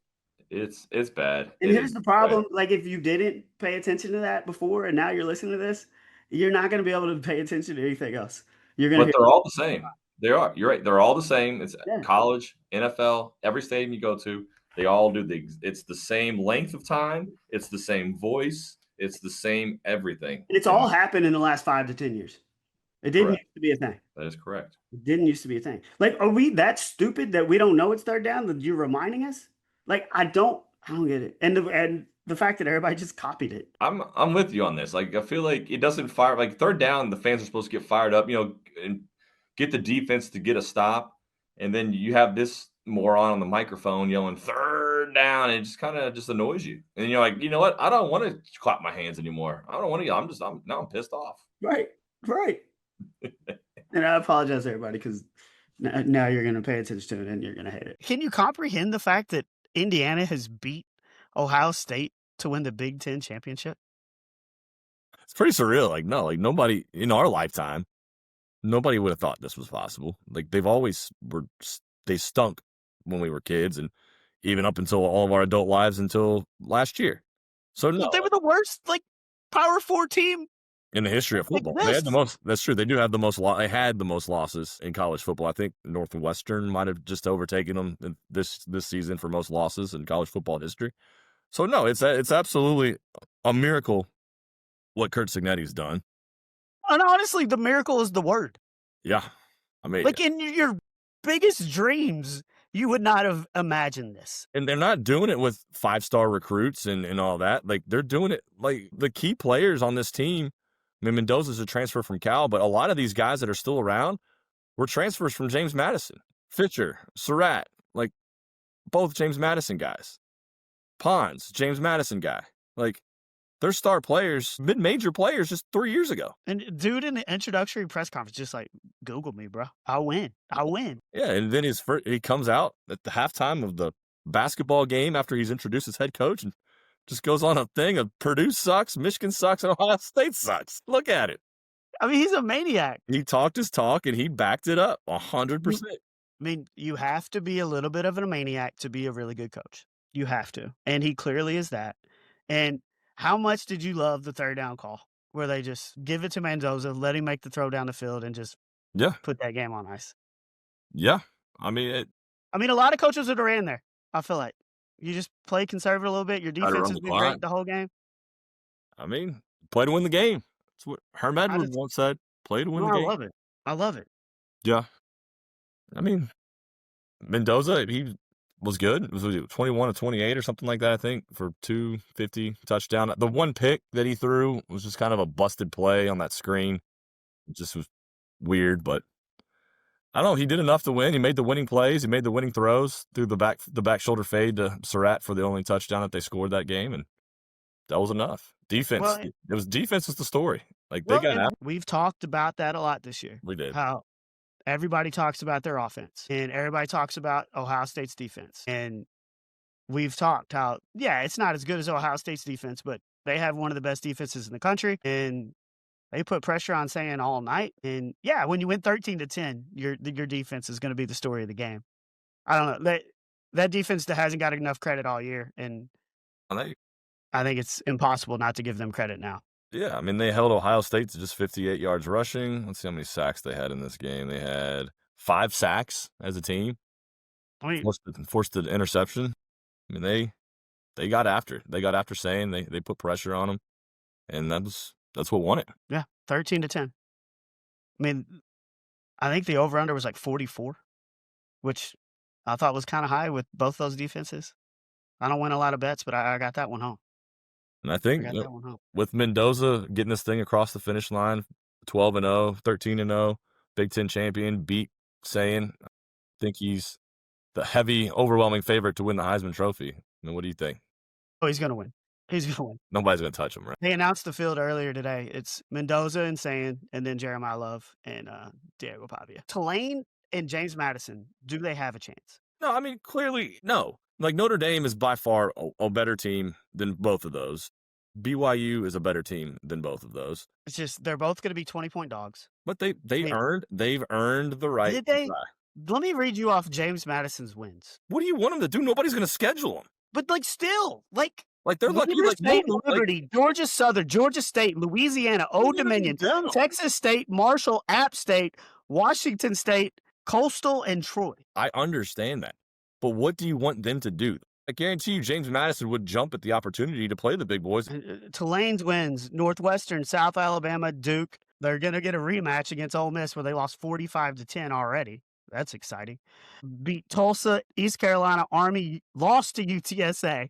It's bad. And here's the problem: like, if you didn't pay attention to that before, and now you're listening to this, you're not going to be able to pay attention to anything else. But they're all the same. They are. You're right. They're all the same. It's college, NFL, every stadium you go to. They all do it's the same length of time. It's the same voice. It's the same everything. And it's all happened in the last 5 to 10 years. It didn't used to be a thing. That is correct. It didn't used to be a thing. Like, are we that stupid that we don't know it's third down? That you're reminding us? Like, I don't get it. And the fact that everybody just copied it. I'm with you on this. Like, I feel like it doesn't fire. Like, third down, the fans are supposed to get fired up, and get the defense to get a stop. And then you have this moron on the microphone yelling third down. And it just kind of just annoys you. And you're like, you know what? I don't want to clap my hands anymore. I don't want to. Now I'm pissed off. Right. And I apologize to everybody because now you're going to pay attention to it and you're going to hate it. Can you comprehend the fact that Indiana has beat Ohio State to win the Big Ten championship? It's pretty surreal. Like, no, like nobody in our lifetime, nobody would have thought this was possible. Like, they stunk when we were kids and even up until all of our adult lives until last year. So no, they were the worst, like, Power 4 team in the history of football. They had the most. That's true. They do have the most. They had the most losses in college football. I think Northwestern might have just overtaken them this season for most losses in college football history. So no, it's absolutely a miracle what Curt Cignetti's done. And honestly, the miracle is the word. Yeah, I mean, like in your biggest dreams, you would not have imagined this. And they're not doing it with 5-star recruits and all that. Like, they're doing it like the key players on this team. I mean, Mendoza's a transfer from Cal, but a lot of these guys that are still around were transfers from James Madison, Fisher, Surratt, like both James Madison guys. Pons, James Madison guy. Like, they're star players, mid-major players just 3 years ago. And dude in the introductory press conference just like, Google me, bro. I'll win. Yeah, and then he comes out at the halftime of the basketball game after he's introduced as head coach and just goes on a thing of Purdue sucks, Michigan sucks, and Ohio State sucks. Look at it. I mean, he's a maniac. He talked his talk, and he backed it up 100%. I mean, you have to be a little bit of a maniac to be a really good coach. You have to. And he clearly is that. And how much did you love the third down call where they just give it to Mendoza, let him make the throw down the field, and just put that game on ice? Yeah. I mean, a lot of coaches would have ran there, I feel like. You just play conservative a little bit. Your defense has been great the whole game. I mean, play to win the game. That's what Herm Edwards once said. Play to win the game. I love it. Yeah. I mean, Mendoza, he was good. It was 21 to 28 or something like that, I think, for 250 touchdown. The one pick that he threw was just kind of a busted play on that screen. It just was weird, but I don't know. He did enough to win. He made the winning plays. He made the winning throws through the back shoulder fade to Surratt for the only touchdown that they scored that game, and that was enough. Defense. Defense was the story. Like, they got out. We've talked about that a lot this year. We did. How everybody talks about their offense, and everybody talks about Ohio State's defense. And we've talked how, it's not as good as Ohio State's defense, but they have one of the best defenses in the country, and They put pressure on Saying all night. And yeah, when you win 13-10, your defense is going to be the story of the game. I don't know. That defense that hasn't got enough credit all year. And I think it's impossible not to give them credit now. Yeah, I mean, they held Ohio State to just 58 yards rushing. Let's see how many sacks they had in this game. They had 5 sacks as a team. I mean, forced the interception. I mean, they got after it. They got after Saying. They put pressure on them, and that's what won it. Yeah, 13-10. I mean, I think the over-under was like 44, which I thought was kind of high with both those defenses. I don't win a lot of bets, but I got that one home. And I think with Mendoza getting this thing across the finish line, 12-0, 13-0, Big Ten champion, beat Saying. I think he's the heavy, overwhelming favorite to win the Heisman Trophy. I mean, what do you think? Oh, he's going to win. He's going to win. Nobody's going to touch him, right? They announced the field earlier today. It's Mendoza and Saying, and then Jeremiah Love and Diego Pavia. Tulane and James Madison, do they have a chance? No, I mean, clearly, no. Like, Notre Dame is by far a better team than both of those. BYU is a better team than both of those. It's just they're both going to be 20-point dogs. But they've earned the right. Did they? Let me read you off James Madison's wins. What do you want them to do? Nobody's going to schedule them. But still, they're lucky. State, Liberty, Georgia Southern, Georgia State, Louisiana, Old Dominion, Texas State, Marshall, App State, Washington State, Coastal, and Troy. I understand that. But what do you want them to do? I guarantee you James Madison would jump at the opportunity to play the big boys. Tulane's wins, Northwestern, South Alabama, Duke. They're going to get a rematch against Ole Miss where they lost 45-10 already. That's exciting. Beat Tulsa, East Carolina, Army, lost to UTSA,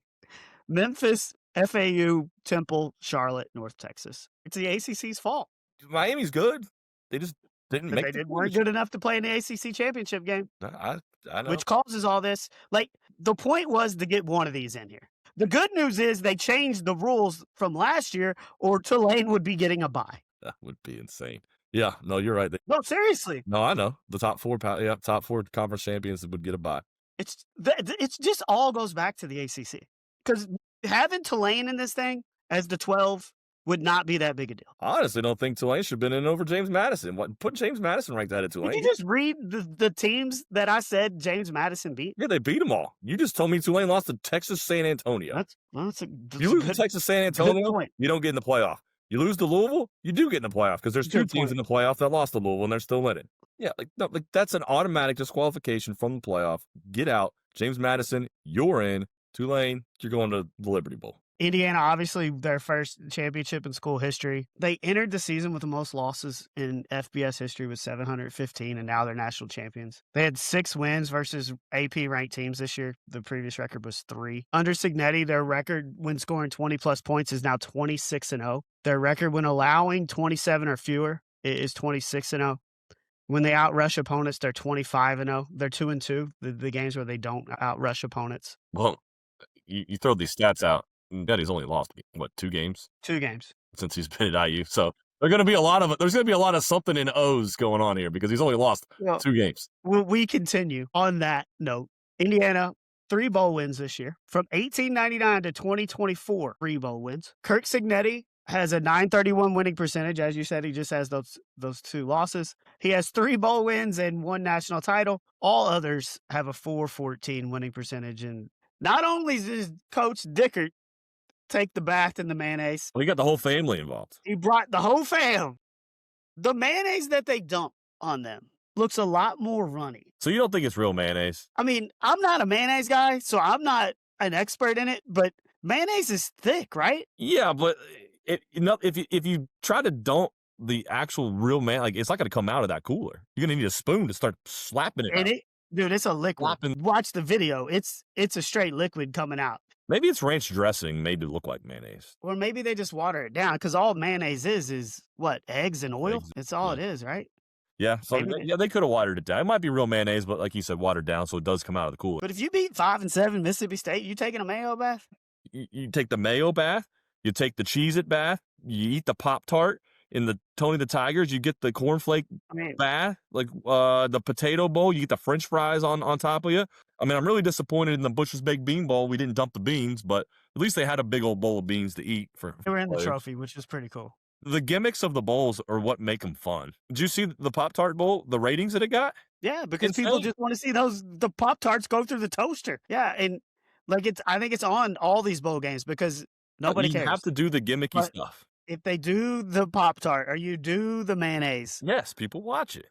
Memphis, FAU, Temple, Charlotte, North Texas. It's the ACC's fault. Miami's good. They just didn't make They weren't good enough to play in the ACC championship game. I know. Which causes all this. The point was to get one of these in here. The good news is they changed the rules from last year, or Tulane would be getting a bye. That would be insane. Yeah, no, you're right. No, seriously. No, I know. The top four conference champions would get a bye. It's just all goes back to the ACC. Because having Tulane in this thing as the 12 would not be that big a deal. I honestly don't think Tulane should have been in over James Madison. Put James Madison ranked ahead of Tulane. Did you just read the teams that I said James Madison beat? Yeah, they beat them all. You just told me Tulane lost to Texas San Antonio. That's you lose to Texas San Antonio, you don't get in the playoff. You lose to Louisville, you do get in the playoff because there's two teams in the playoff that lost to Louisville and they're still in it. Yeah, that's an automatic disqualification from the playoff. Get out. James Madison, you're in. Tulane, you're going to the Liberty Bowl. Indiana, obviously, their first championship in school history. They entered the season with the most losses in FBS history with 715, and now they're national champions. They had 6 wins versus AP-ranked teams this year. The previous record was 3. Under Signetti, their record when scoring 20-plus points is now 26-0. Their record when allowing 27 or fewer is 26-0. When they outrush opponents, they're 25-0. They're 2-2, the games where they don't outrush opponents. Well, you throw these stats out. Betty's only lost, 2 games? 2 games. Since he's been at IU. So there's going to be a lot of something in O's going on here because he's only lost 2 games. We continue on that note. Indiana, 3 bowl wins this year. From 1899 to 2024, 3 bowl wins. Kirk Signetti has a .931 winning percentage. As you said, he just has those 2 losses. He has 3 bowl wins and 1 national title. All others have a .414 winning percentage. And not only does Coach Dickert take the bath in the mayonnaise. Well, he got the whole family involved. He brought the whole fam. The mayonnaise that they dump on them looks a lot more runny. So you don't think it's real mayonnaise? I mean, I'm not a mayonnaise guy, so I'm not an expert in it, but mayonnaise is thick, right? Yeah, but if you try to dump the actual real mayonnaise, it's not going to come out of that cooler. You're going to need a spoon to start slapping it out. Dude, it's a liquid. Watch the video. It's a straight liquid coming out. Maybe it's ranch dressing made to look like mayonnaise. Or maybe they just water it down because all mayonnaise is what? Eggs and oil? It's all it is, right? Yeah. So they could have watered it down. It might be real mayonnaise, but like you said, watered down so it does come out of the cooler. But if you beat 5-7 Mississippi State, you taking a mayo bath? You take the mayo bath, you take the Cheez-It bath, you eat the Pop-Tart in the Tony the Tigers, you get the cornflake bath, the potato bowl, you get the French fries on top of you. I mean, I'm really disappointed in the Bush's Baked Bean Bowl. We didn't dump the beans, but at least they had a big old bowl of beans to eat. They were in the trophy, which is pretty cool. The gimmicks of the bowls are what make them fun. Did you see the Pop-Tart Bowl, the ratings that it got? Yeah, because people just want to see the Pop-Tarts go through the toaster. Yeah, and I think it's on all these bowl games because nobody cares. You have to do the gimmicky stuff. If they do the Pop-Tart or you do the mayonnaise. Yes, people watch it.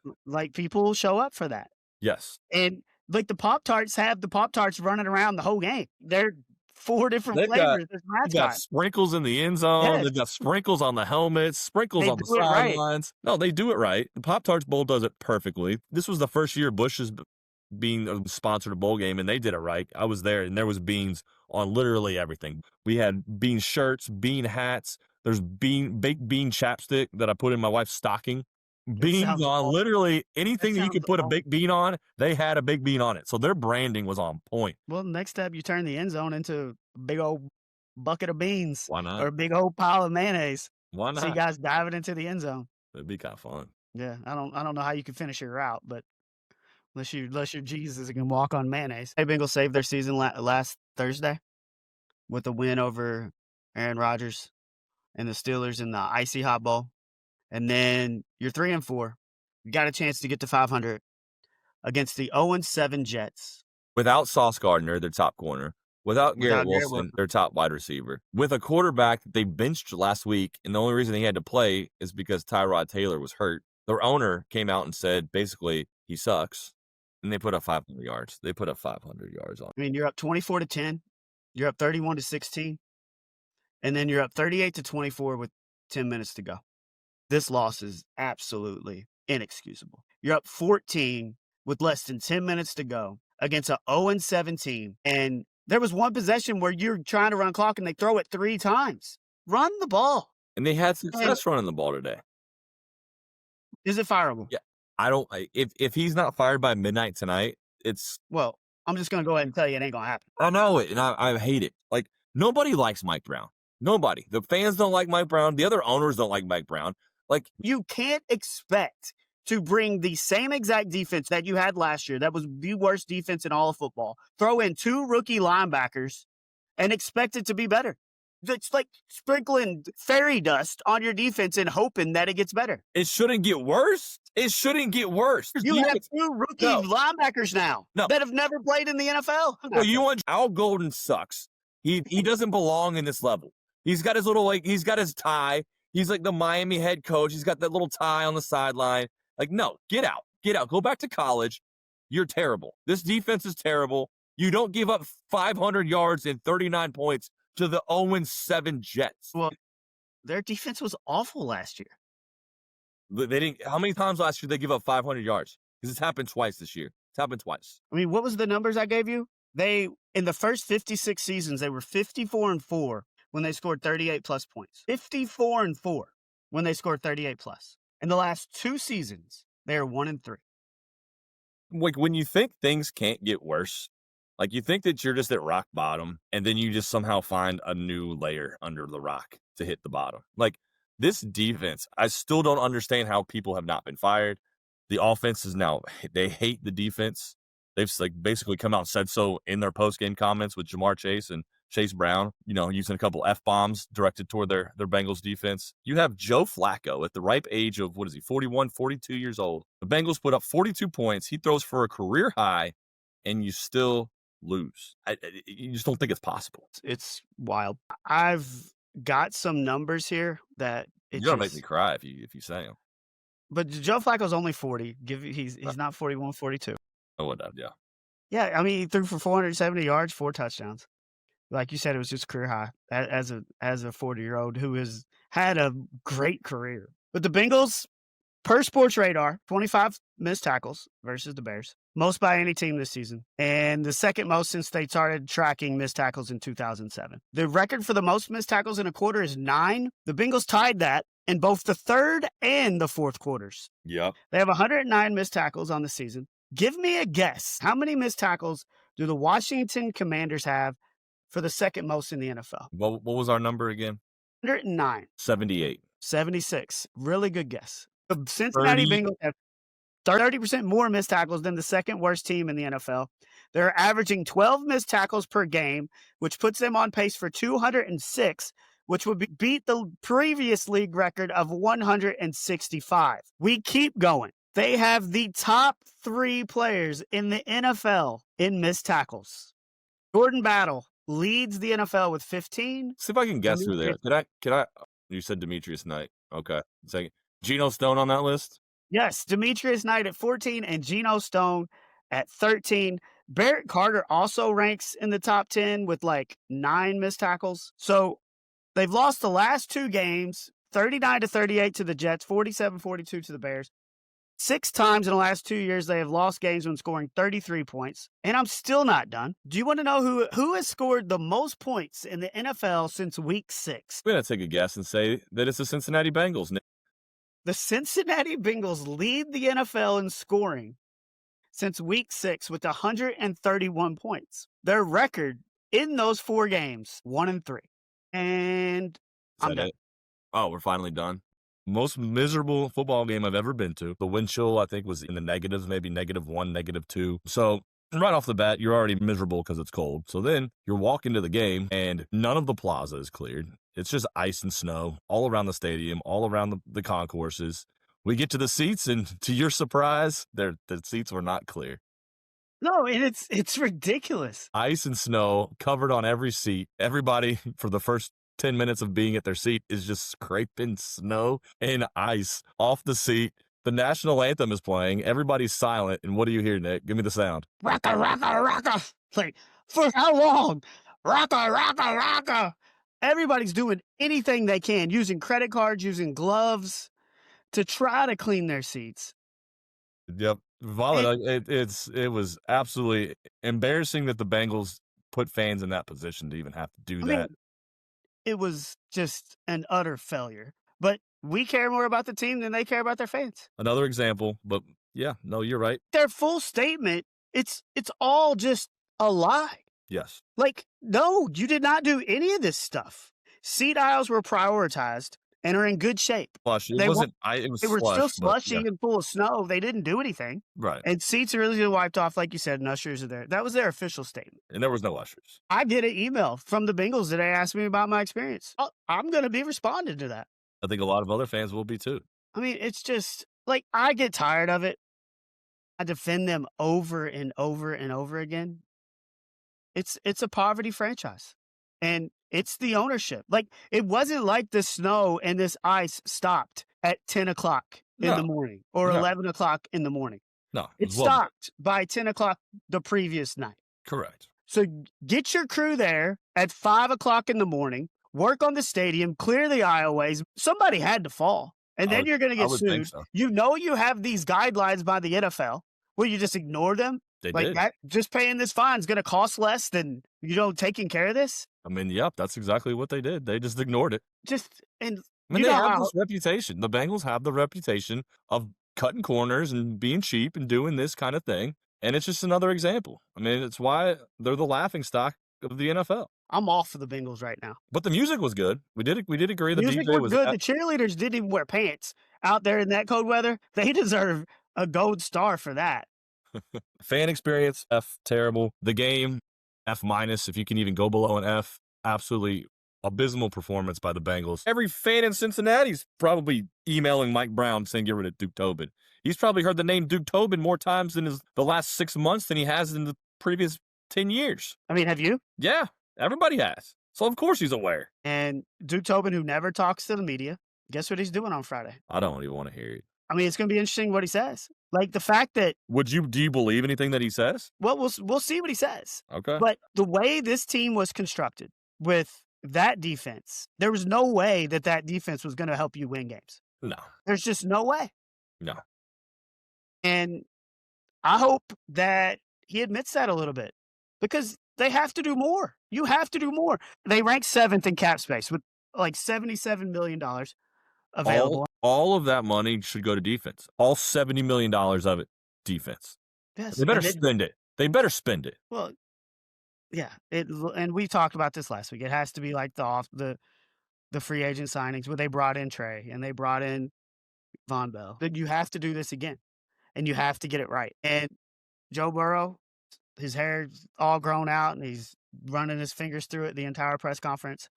People show up for that. Yes. And the Pop-Tarts have the Pop-Tarts running around the whole game. They're 4 different flavors. They've got sprinkles in the end zone. Yes. They've got sprinkles on the helmets, sprinkles on the sidelines. Right. No, they do it right. The Pop-Tarts Bowl does it perfectly. This was the first year Bush is being sponsored a bowl game, and they did it right. I was there, and there was beans on literally everything. We had bean shirts, bean hats. There's baked bean chapstick that I put in my wife's stocking. Beans on literally anything that you could put a baked bean on, they had a baked bean on it. So their branding was on point. Well, next step, you turn the end zone into a big old bucket of beans. Why not? Or a big old pile of mayonnaise. Why not? See guys diving into the end zone. It'd be kind of fun. Yeah, I don't know how you can finish your route, but unless you're Jesus and can walk on mayonnaise. Hey, Bengals saved their season last Thursday with a win over Aaron Rodgers and the Steelers in the Icy Hot Bowl. And then you're 3-4. You got a chance to get to 500 against the 0-7 Jets. Without Sauce Gardner, their top corner. Without Garrett Wilson, their top wide receiver. With a quarterback that they benched last week, and the only reason he had to play is because Tyrod Taylor was hurt. Their owner came out and said, basically, he sucks. And they put up 500 yards. They put up 500 yards on. I mean, you're up 24-10. You're up 31-16. And then you're up 38-24 with 10 minutes to go. This loss is absolutely inexcusable. You're up 14 with less than 10 minutes to go against an 0-7 team. And there was one possession where you're trying to run clock and they throw it 3 times. Run the ball. And they had success running the ball today. Is it fireable? Yeah. If he's not fired by midnight tonight, it's... Well, I'm just going to go ahead and tell you it ain't going to happen. I know it, and I hate it. Like, nobody likes Mike Brown. Nobody. The fans don't like Mike Brown. The other owners don't like Mike Brown. Like, you can't expect to bring the same exact defense that you had last year. That was the worst defense in all of football. Throw in 2 rookie linebackers and expect it to be better. It's like sprinkling fairy dust on your defense and hoping that it gets better. It shouldn't get worse. It shouldn't get worse. You have 2 rookie linebackers now that have never played in the NFL. Well, you want Al Golden sucks. He doesn't belong in this level. He's got his he's got his tie. He's like the Miami head coach. He's got that little tie on the sideline. Like, no, get out. Get out. Go back to college. You're terrible. This defense is terrible. You don't give up 500 yards and 39 points to the 0-7 Jets. Well, their defense was awful last year. They didn't. How many times last year did they give up 500 yards? Because it's happened twice this year. It's happened twice. I mean, what was the numbers I gave you? In the first 56 seasons, they were 54-4. When they scored 38-plus points. 54-4 when they scored 38-plus. In the last 2 seasons, they are 1-3. Like, when you think things can't get worse, like you think that you're just at rock bottom, and then you just somehow find a new layer under the rock to hit the bottom. Like, this defense, I still don't understand how people have not been fired. The offense is now, they hate the defense. They've basically come out and said so in their post-game comments with Jamar Chase and Chase Brown, using a couple F-bombs directed toward their Bengals defense. You have Joe Flacco at the ripe age of, 41, 42 years old. The Bengals put up 42 points. He throws for a career high, and you still lose. You just don't think it's possible. It's wild. I've got some numbers here that you're going to make me cry if you say them. But Joe Flacco's only 40. He's not 41, 42. Oh, whatever, yeah. Yeah, I mean, he threw for 470 yards, 4 touchdowns. Like you said, it was just career high as a 40-year-old who has had a great career. But the Bengals, per Sports Radar, 25 missed tackles versus the Bears. Most by any team this season. And the second most since they started tracking missed tackles in 2007. The record for the most missed tackles in a quarter is 9. The Bengals tied that in both the third and the fourth quarters. Yep. They have 109 missed tackles on the season. Give me a guess. How many missed tackles do the Washington Commanders have for the second most in the NFL? What was our number again? 109. 78. 76. Really good guess. The Cincinnati Bengals have 30% more missed tackles than the second worst team in the NFL. They're averaging 12 missed tackles per game, which puts them on pace for 206, which would beat the previous league record of 165. We keep going. They have the top 3 players in the NFL in missed tackles. Jordan Battle leads the NFL with 15. See if I can guess who they are. Can I? You said Demetrius Knight. Okay. Second. Geno Stone on that list? Yes, Demetrius Knight at 14 and Geno Stone at 13. Barrett Carter also ranks in the top 10 with like 9 missed tackles. So they've lost the last 2 games, 39-38 to the Jets, 47-42 to the Bears. 6 times in the last 2 years, they have lost games when scoring 33 points. And I'm still not done. Do you want to know who has scored the most points in the NFL since week 6? I'm going to take a guess and say that it's the Cincinnati Bengals. The Cincinnati Bengals lead the NFL in scoring since week 6 with 131 points. Their record in those 4 games, 1-3. And I'm done. Oh, we're finally done. Most miserable football game I've ever been to. The wind chill, I think, was in the negatives, maybe -1, -2. So right off the bat, you're already miserable because it's cold. So then you're walking to the game, and none of the plaza is cleared. It's just ice and snow all around the stadium, all around the concourses. We get to the seats, and to your surprise, the seats were not clear. No, and it's ridiculous. Ice and snow covered on every seat. Everybody, for the first 10 minutes of being at their seat, is just scraping snow and ice off the seat. The national anthem is playing. Everybody's silent. And what do you hear, Nick? Give me the sound. Rocka, rocka, rocka. Like, for how long? Rocka, rocka, rocka. Everybody's doing anything they can, using credit cards, using gloves to try to clean their seats. Yep. Violet, it was absolutely embarrassing that the Bengals put fans in that position to even have to do that. It was just an utter failure. But we care more about the team than they care about their fans. Another example, but yeah, no, you're right. Their full statement, it's all just a lie. Yes. Like, no, you did not do any of this stuff. Seat aisles were prioritized and are in good shape. Slush. They were slush, still slushy and full of snow. They didn't do anything. Right. And seats are really wiped off, like you said, and ushers are there. That was their official statement. And there was no ushers. I get an email from the Bengals today asking me about my experience. I'm going to be responding to that. I think a lot of other fans will be too. I mean, it's just, like, I get tired of it. I defend them over and over and over again. It's a poverty franchise. And it's the ownership. Like, it wasn't like the snow and this ice stopped at 10 o'clock in the morning or 11 o'clock in the morning. No. It stopped by 10 o'clock the previous night. Correct. So get your crew there at 5 o'clock in the morning, work on the stadium, clear the aisleways. Somebody had to fall. And then you're going to get sued. So. You know you have these guidelines by the NFL. Will you just ignore them? They like did. That, just paying this fine is going to cost less than, taking care of this? I mean, yep, that's exactly what they did. They just ignored it. They have this reputation. The Bengals have the reputation of cutting corners and being cheap and doing this kind of thing. And it's just another example. I mean, it's why they're the laughingstock of the NFL. I'm off for the Bengals right now. But the music was good. We did agree the music DJ was good. The cheerleaders didn't even wear pants out there in that cold weather. They deserve a gold star for that. Fan experience, F, terrible. The game, F-. If you can even go below an F. Absolutely abysmal performance by the Bengals. Every fan in Cincinnati's probably emailing Mike Brown saying get rid of Duke Tobin. He's probably heard the name Duke Tobin more times in the last 6 months than he has in the previous 10 years. I mean, have you? Yeah, everybody has. So, of course, he's aware. And Duke Tobin, who never talks to the media, guess what he's doing on Friday? I don't even want to hear it. I mean, it's going to be interesting what he says. Like, the fact that... Do you believe anything that he says? Well, we'll see what he says. Okay. But the way this team was constructed with that defense, there was no way that defense was going to help you win games. No. There's just no way. No. And I hope that he admits that a little bit because they have to do more. You have to do more. They rank 7th in cap space with like $77 million available. All of that money should go to defense. All $70 million of it, defense. Yes. They better spend it. They better spend it. Well, yeah. And we talked about this last week. It has to be like the free agent signings where they brought in Trey and they brought in Von Bell. But you have to do this again. And you have to get it right. And Joe Burrow, his hair's all grown out and he's running his fingers through it the entire press conference.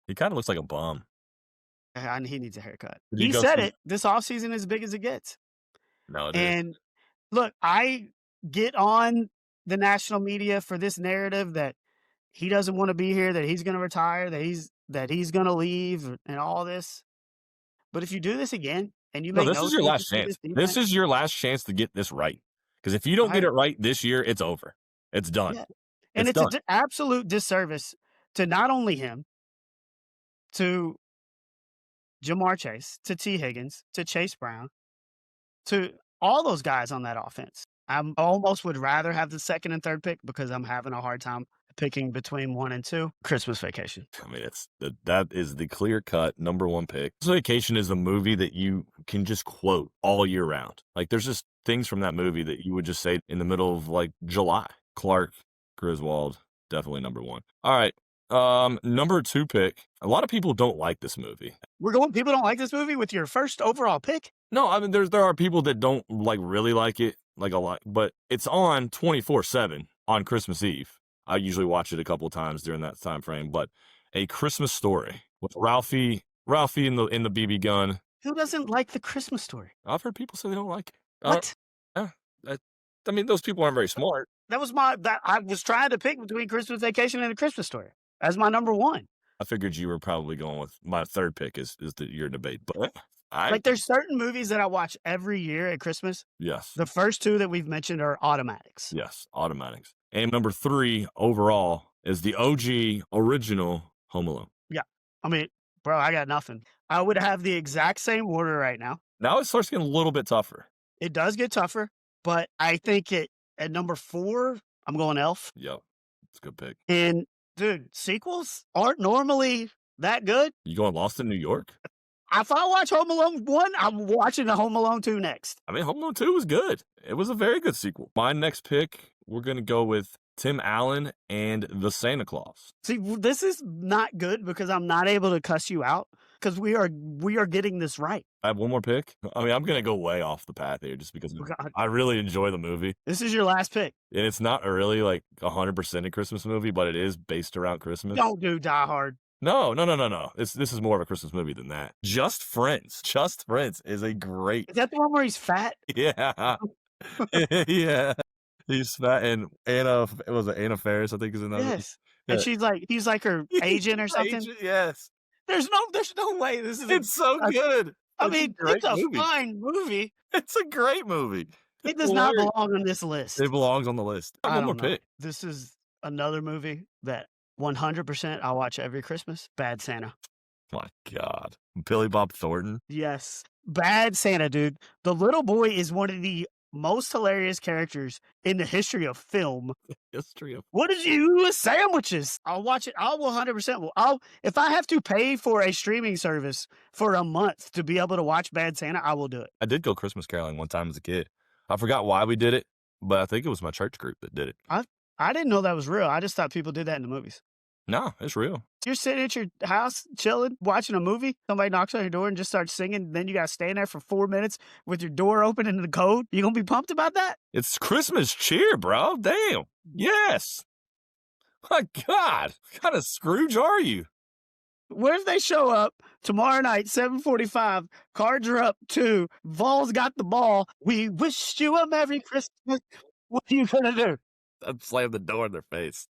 He kind of looks like a bum. And he needs a haircut. Did He you go said see- it. This offseason is as big as it gets. No, it is. And look, I get on the national media for this narrative that he doesn't want to be here, that he's going to retire, that he's going to leave, and all this. But if you do this again and you No, make this no is your last changes to chance. this This defense, is your last chance to get this right. Because if you don't get it right this year, it's over. It's done. yeah. And it's done. an absolute disservice to not only him, to Jamar Chase, to T. Higgins, to Chase Brown, to all those guys on that offense. I almost would rather have the second and third pick because I'm having a hard time picking between 1 and 2. Christmas Vacation. I mean, that is the clear-cut number one pick. Christmas Vacation is a movie that you can just quote all year round. Like, there's just things from that movie that you would just say in the middle of, like, July. Clark Griswold, definitely number one. All right, number 2 pick. A lot of people don't like this movie. People don't like this movie with your first overall pick? No, I mean, there are people that don't, like, really like it, like, a lot. But it's on 24/7 on Christmas Eve. I usually watch it a couple of times during that time frame. But A Christmas Story with Ralphie in the BB gun. Who doesn't like The Christmas Story? I've heard people say they don't like it. What? I mean, those people aren't very smart. That was I was trying to pick between Christmas Vacation and A Christmas Story as my number one. I figured you were probably going with my third pick is your debate. But there's certain movies that I watch every year at Christmas. Yes. The first 2 that we've mentioned are automatics. Yes, automatics. And number 3 overall is the OG original Home Alone. Yeah. I mean, bro, I got nothing. I would have the exact same order right now. Now it starts getting a little bit tougher. It does get tougher, but I think at number 4, I'm going Elf. Yep. It's a good pick. And dude, sequels aren't normally that good. You going Lost in New York? If I watch Home Alone 1, I'm watching the Home Alone 2 next. I mean, Home Alone 2 was good. It was a very good sequel. My next pick, we're going to go with Tim Allen and the Santa Claus. See, this is not good because I'm not able to cuss you out because we are getting this right. I have one more pick. I mean, I'm going to go way off the path here just because I really enjoy the movie. This is your last pick. And it's not a really like 100% a Christmas movie, but it is based around Christmas. Don't do Die Hard. No. This is more of a Christmas movie than that. Just Friends. Just Friends is a great. Is that the one where he's fat? Yeah. Yeah. He's fat and Anna Faris, I think is in that. Yes. Yeah. And he's like her agent or something. Agent, yes. There's no way this is. It's so good. I mean, it's a fine movie. It's a great movie. It does not belong on this list. It belongs on the list. One more pick. This is another movie that 100% I watch every Christmas. Bad Santa. My God. Billy Bob Thornton. Yes. Bad Santa, dude. The little boy is one of the most hilarious characters in the history of film. What did you do with sandwiches? I'll watch it. I will 100%. If I have to pay for a streaming service for a month to be able to watch Bad Santa, I will do it. I did go Christmas caroling one time as a kid. I forgot why we did it, but I think it was my church group that did it. I didn't know that was real. I just thought people did that in the movies. No, it's real. You're sitting at your house, chilling, watching a movie. Somebody knocks on your door and just starts singing. Then you got to stand there for 4 minutes with your door open into the code. You going to be pumped about that? It's Christmas cheer, bro. Damn. Yes. My God. What kind of Scrooge are you? What if they show up tomorrow night, 7:45, cards are up 2, Vol's got the ball. We wish you a Merry Christmas. What are you going to do? I'd slam the door in their face.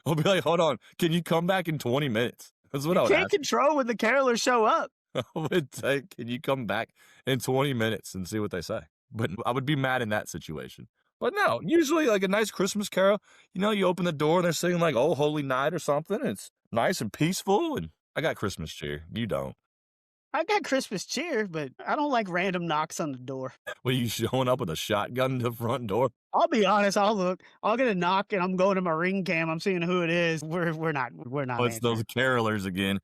I'll be like, hold on. Can you come back in 20 minutes? That's what I would ask. Can't control when the carolers show up. I would say, can you come back in 20 minutes and see what they say? But I would be mad in that situation. But no, usually like a nice Christmas carol, you open the door and they're singing like Oh Holy Night or something. And it's nice and peaceful. And I got Christmas cheer. You don't. I got Christmas cheer, but I don't like random knocks on the door. Well, you showing up with a shotgun to the front door? I'll be honest. I'll get a knock and I'm going to my ring cam. I'm seeing who it is. We're not. Oh, it's those carolers again.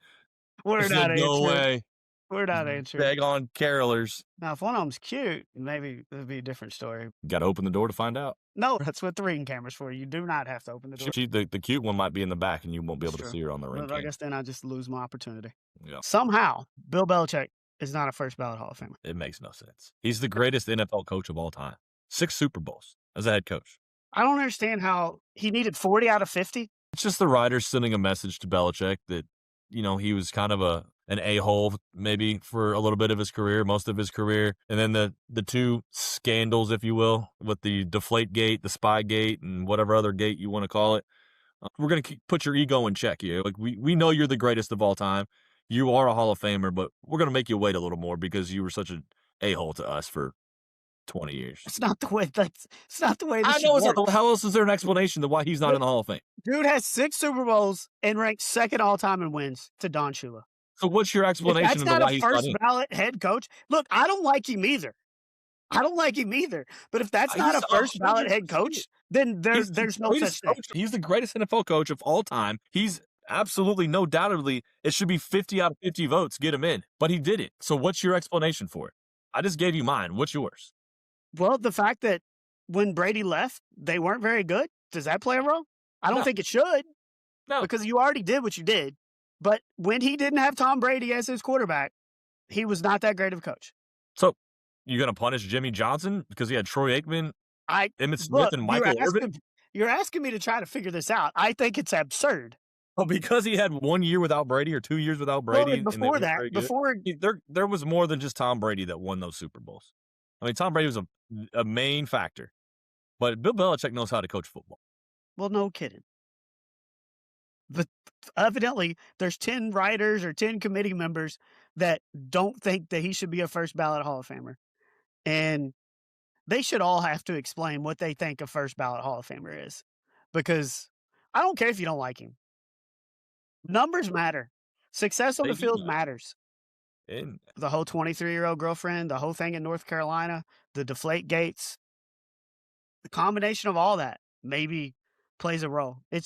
We're not answering. No way. We're not answering. Beg on carolers. Now, if one of them's cute, maybe it'd be a different story. Got to open the door to find out. No, that's what the ring camera's for. You do not have to open the door. The cute one might be in the back and you won't be able to see her on the ring cam. I guess then I just lose my opportunity. Yeah. Somehow, Bill Belichick is not a first ballot Hall of Famer. It makes no sense. He's the greatest NFL coach of all time. 6 Super Bowls as a head coach. I don't understand how he needed 40 out of 50 It's just the writers sending a message to Belichick that, he was kind of an a-hole maybe for a little bit of his career, most of his career. And then the two scandals, if you will, with the Deflategate, the Spygate, and whatever other gate you want to call it. We're going to put your ego in check here. Like, we know you're the greatest of all time. You are a Hall of Famer, but we're going to make you wait a little more because you were such an a-hole to us for 20 years. It's not the way. It's not the way. I know it's not. How else is there an explanation to why he's not in the Hall of Fame? Dude has 6 Super Bowls and ranked second all time in wins to Don Shula. So what's your explanation of why he's not in? That's not a first ballot head coach. Look, I don't like him either. But if that's not a first ballot head coach, then there's no such thing. He's the greatest NFL coach of all time. He's absolutely, no doubtedly, it should be 50 out of 50 votes. Get him in. But he didn't. So what's your explanation for it? I just gave you mine. What's yours? Well, the fact that when Brady left, they weren't very good. Does that play a role? I don't think it should. No. Because you already did what you did. But when he didn't have Tom Brady as his quarterback, he was not that great of a coach. So you going to punish Jimmy Johnson because he had Troy Aikman, Emmitt Smith, and Michael Irvin? You're asking me to try to figure this out. I think it's absurd. Well, because he had 1 year without Brady or 2 years without Brady. Well, there was more than just Tom Brady that won those Super Bowls. I mean, Tom Brady was a main factor, but Bill Belichick knows how to coach football. Well, no kidding. But evidently, there's 10 writers or 10 committee members that don't think that he should be a first ballot Hall of Famer. And they should all have to explain what they think a first ballot Hall of Famer is. Because I don't care if you don't like him. Numbers matter. Success on the field matters. And the whole 23-year-old girlfriend, the whole thing in North Carolina, the deflate gates, the combination of all that maybe plays a role. You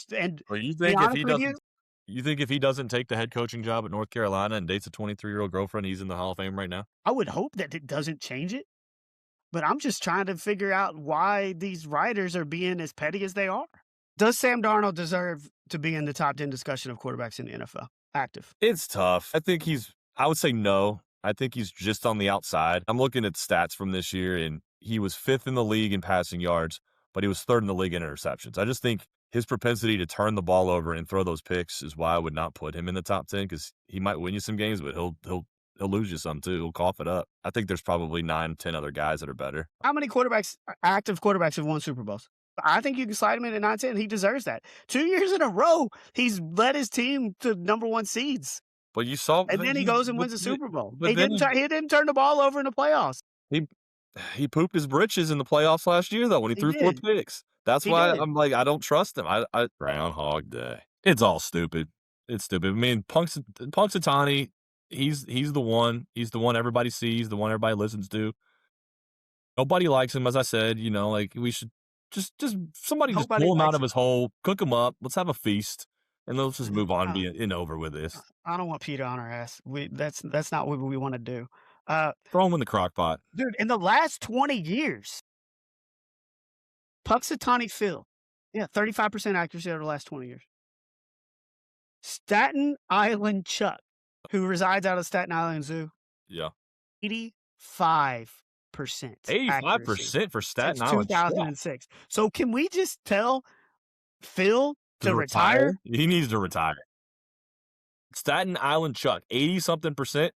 think if he doesn't take the head coaching job at North Carolina and dates a 23-year-old girlfriend, he's in the Hall of Fame right now? I would hope that it doesn't change it. But I'm just trying to figure out why these writers are being as petty as they are. Does Sam Darnold deserve to be in the top 10 discussion of quarterbacks in the NFL? Active. It's tough. I would say no. I think he's just on the outside. I'm looking at stats from this year, and he was 5th in the league in passing yards, but he was 3rd in the league in interceptions. I just think his propensity to turn the ball over and throw those picks is why I would not put him in the top 10, because he might win you some games, but he'll lose you some too. He'll cough it up. I think there's probably 9, 10 other guys that are better. How many active quarterbacks have won Super Bowls? I think you can slide him in at 9, 10. He deserves that. 2 years in a row, he's led his team to number 1 seeds. But you saw, and then he goes and wins a Super Bowl. He didn't turn the ball over in the playoffs. He pooped his britches in the playoffs last year, though, when he threw 4 picks. That's why I'm like, I don't trust him. I Groundhog Day. It's all stupid. It's stupid. I mean, Punxsutawney, he's the one. He's the one everybody sees, the one everybody listens to. Nobody likes him, as I said. Like, we should just somebody just pull him out of his hole, cook him up. Let's have a feast. And let's just move on and be over with this. I don't want Peter on our ass. That's not what we want to do. Throw him in the crock pot. Dude, in the last 20 years, Punxsutawney Phil, 35% accuracy over the last 20 years. Staten Island Chuck, who resides out of Staten Island Zoo. Yeah. 85%. 85% for Staten Island 2006. So can we just tell Phil to retire? He needs to retire. Staten Island Chuck, 80-something%.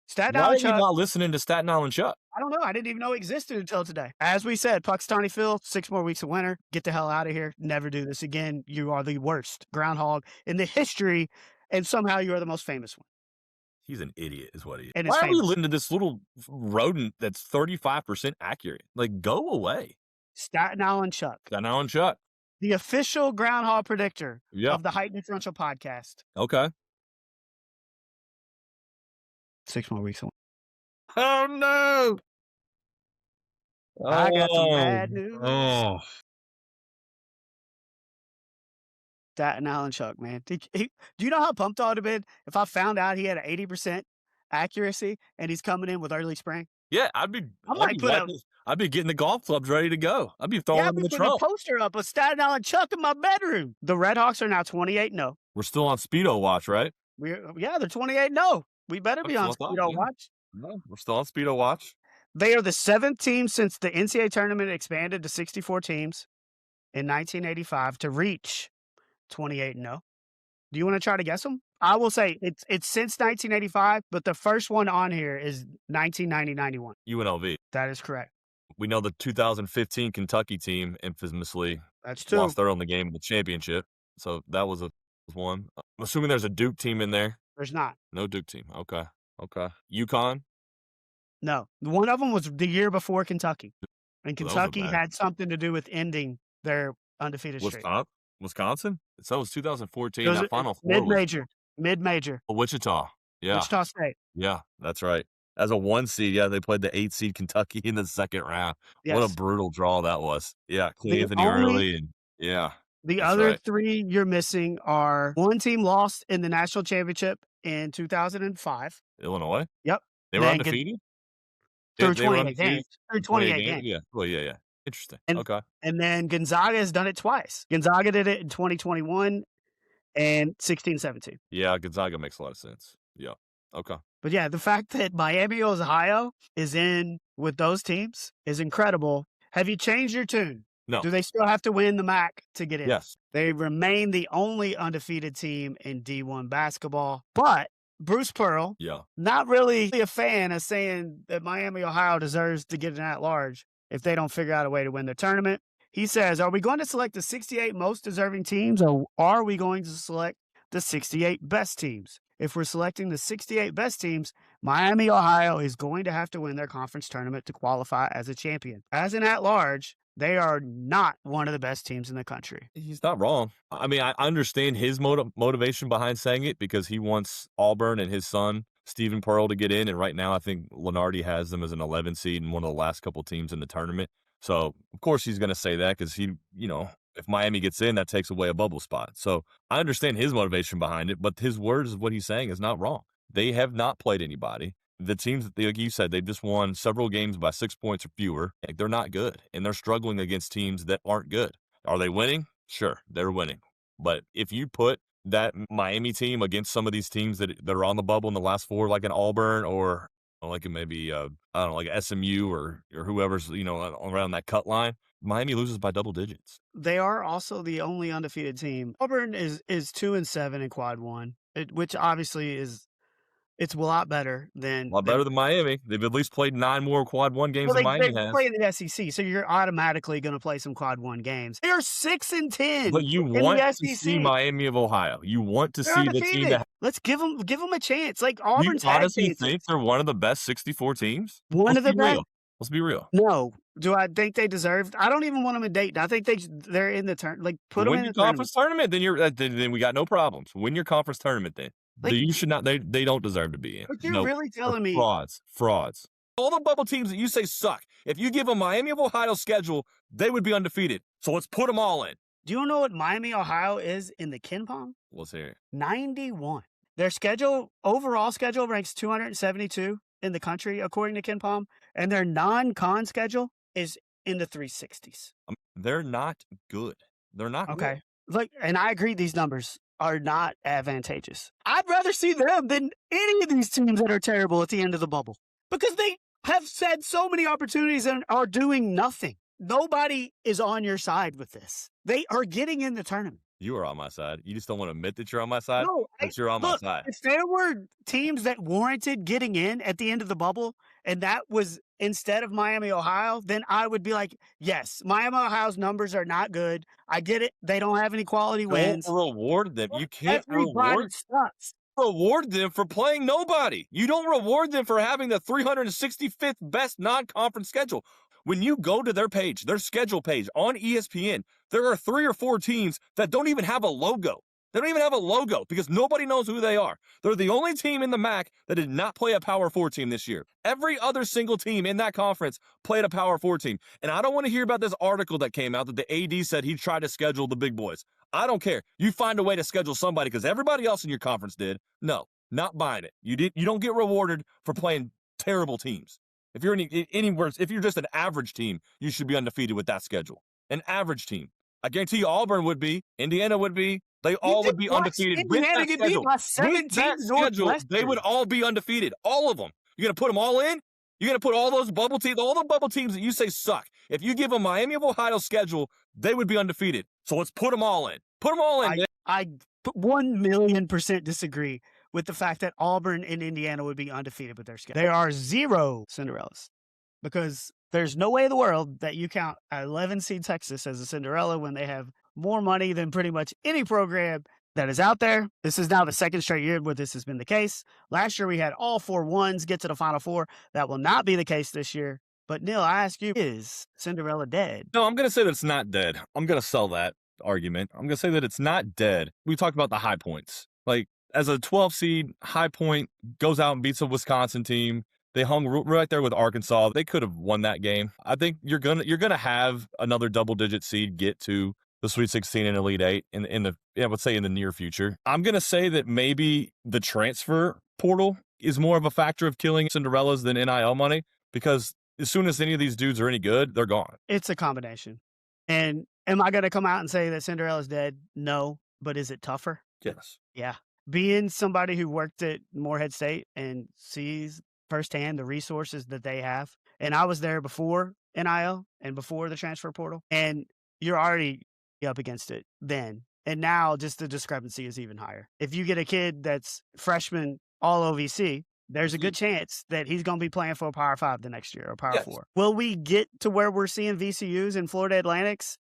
Staten Island Chuck. Why are you not listening to Staten Island Chuck? I don't know. I didn't even know it existed until today. As we said, Punxsutawney Phil, 6 more weeks of winter. Get the hell out of here. Never do this again. You are the worst groundhog in the history, and somehow you are the most famous one. He's an idiot, is what he is. And why are we listening to this little rodent that's 35% accurate? Like, go away. Staten Island Chuck. Staten Island Chuck. The official groundhog predictor of the Height Differential podcast. Okay. 6 more weeks. Oh, no. I got some bad news. Oh. Staten Island Chuck, man. Do you know how pumped I would have been if I found out he had an 80% accuracy and he's coming in with early spring? Yeah, I'd be getting the golf clubs ready to go. I'd be throwing them in the trunk. A poster up of Staten Island Chuck in my bedroom. The Red Hawks are now 28-0. We're still on Speedo watch, right? They're 28-0. We better be on Speedo watch. No, we're still on Speedo watch. They are the 7th team since the NCAA tournament expanded to 64 teams in 1985 to reach 28-0. Do you want to try to guess them? I will say it's since 1985, but the first one on here is 1990-91. UNLV. That is correct. We know the 2015 Kentucky team infamously That's lost their only game in the championship. So that was one. I'm assuming there's a Duke team in there. There's not. No Duke team. Okay. UConn? No. One of them was the year before Kentucky. And Kentucky had something to do with ending their undefeated streak. Wisconsin? So it was 2014. That Final Four Mid-major. Wichita. Yeah. Wichita State. Yeah, that's right. As a 1 seed, they played the 8 seed Kentucky in the second round. Yes. What a brutal draw that was. Yeah, Anthony early. And the other 3 you're missing are one team lost in the national championship in 2005. Illinois? Yep. They were undefeated? Through 28 games. Through 28 games. Yeah. Well, yeah. Interesting. Okay. And then Gonzaga has done it twice. Gonzaga did it in 2021 and 16-17. Yeah, Gonzaga makes a lot of sense. Yeah. Okay. But yeah, the fact that Miami, Ohio is in with those teams is incredible. Have you changed your tune? No. Do they still have to win the MAC to get in? Yes. They remain the only undefeated team in D1 basketball. But Bruce Pearl, not really a fan of saying that Miami, Ohio deserves to get an at-large if they don't figure out a way to win the tournament. He says, are we going to select the 68 most deserving teams, or are we going to select the 68 best teams? If we're selecting the 68 best teams, Miami, Ohio is going to have to win their conference tournament to qualify as a champion. As an at-large, they are not one of the best teams in the country. He's not wrong. I mean, I understand his motivation behind saying it because he wants Auburn and his son, Stephen Pearl, to get in. And right now, I think Lenardi has them as an 11 seed and one of the last couple teams in the tournament. So, of course, he's going to say that because if Miami gets in, that takes away a bubble spot. So I understand his motivation behind it, but his words of what he's saying is not wrong. They have not played anybody. The teams, like you said, they've just won several games by 6 points or fewer. They're not good, and they're struggling against teams that aren't good. Are they winning? Sure, they're winning. But if you put that Miami team against some of these teams that are on the bubble in the last 4, like an Auburn or like maybe, like SMU or whoever's, around that cut line, Miami loses by double digits. They are also the only undefeated team. Auburn is 2-7 in quad 1, which obviously it's a lot better than Miami. They've at least played 9 more quad 1 games than Miami has. They play in the SEC, so you're automatically going to play some quad 1 games. They are 6-10. But you want to see Miami of Ohio. You want to see the team that. Let's give them a chance. Like Auburn's you honestly think they're one of the best 64 teams? One of the best. Let's be real. No. Do I think they deserved? I don't even want them in Dayton. I think they're in the turn. Like put them in the conference tournament. Then we got no problems. Win your conference tournament. Then you should not. They don't deserve to be in. But you're really telling me frauds. All the bubble teams that you say suck. If you give a Miami of Ohio schedule, they would be undefeated. So let's put them all in. Do you know what Miami, Ohio is in the KenPom? Let's hear it. 91. Their overall schedule ranks 272 in the country according to KenPom, and their non-con schedule is in the 360s. They're not good. They're not okay. Good. Look, and I agree these numbers are not advantageous. I'd rather see them than any of these teams that are terrible at the end of the bubble because they have had so many opportunities and are doing nothing. Nobody is on your side with this. They are getting in the tournament. You are on my side. You just don't want to admit that you're on my side? No, but you're on my side. If there were teams that warranted getting in at the end of the bubble, and that was instead of Miami, Ohio, then I would be like, yes, Miami, Ohio's numbers are not good. I get it. They don't have any quality wins. Don't reward them. You can't reward them for playing nobody. You don't reward them for having the 365th best non-conference schedule. When you go to their page, their schedule page on ESPN, there are 3 or 4 teams that don't even have a logo. They don't even have a logo because nobody knows who they are. They're the only team in the MAC that did not play a Power 4 team this year. Every other single team in that conference played a Power 4 team. And I don't want to hear about this article that came out that the AD said he tried to schedule the big boys. I don't care. You find a way to schedule somebody because everybody else in your conference did. No, not buying it. You don't get rewarded for playing terrible teams. If you're if you're just an average team, you should be undefeated with that schedule. An average team. I guarantee you Auburn would be, Indiana would be, they all would be undefeated. Indiana get beat by 17 Northwestern. They would all be undefeated. All of them. You're going to put them all in? You're going to put all those bubble teams, all the bubble teams that you say suck. If you give them Miami of Ohio schedule, they would be undefeated. So let's put them all in. Put them all in. I 1,000,000% disagree with the fact that Auburn and Indiana would be undefeated with their schedule. There are 0 Cinderellas because there's no way in the world that you count 11 seed Texas as a Cinderella when they have more money than pretty much any program that is out there. This is now the second straight year where this has been the case. Last year we had all 4 ones get to the Final Four. That will not be the case this year. But Neil, I ask you, is Cinderella dead? No, I'm going to say that it's not dead. I'm going to sell that argument. I'm going to say that it's not dead. We talked about the high points. Like, as a 12 seed, High Point goes out and beats a Wisconsin team. They hung right there with Arkansas. They could have won that game. I think you're gonna have another double-digit seed get to the Sweet 16 and Elite 8 I would say in the near future. I'm gonna say that maybe the transfer portal is more of a factor of killing Cinderellas than NIL money, because as soon as any of these dudes are any good, they're gone. It's a combination. And am I gonna come out and say that Cinderella's dead? No. But is it tougher? Yes. Yeah. Being somebody who worked at Morehead State and sees firsthand the resources that they have. And I was there before NIL and before the transfer portal. And you're already up against it then. And now just the discrepancy is even higher. If you get a kid that's freshman all OVC, there's a good chance that he's going to be playing for a Power 5 the next year or Power 4. Will we get to where we're seeing VCUs and Florida Atlantics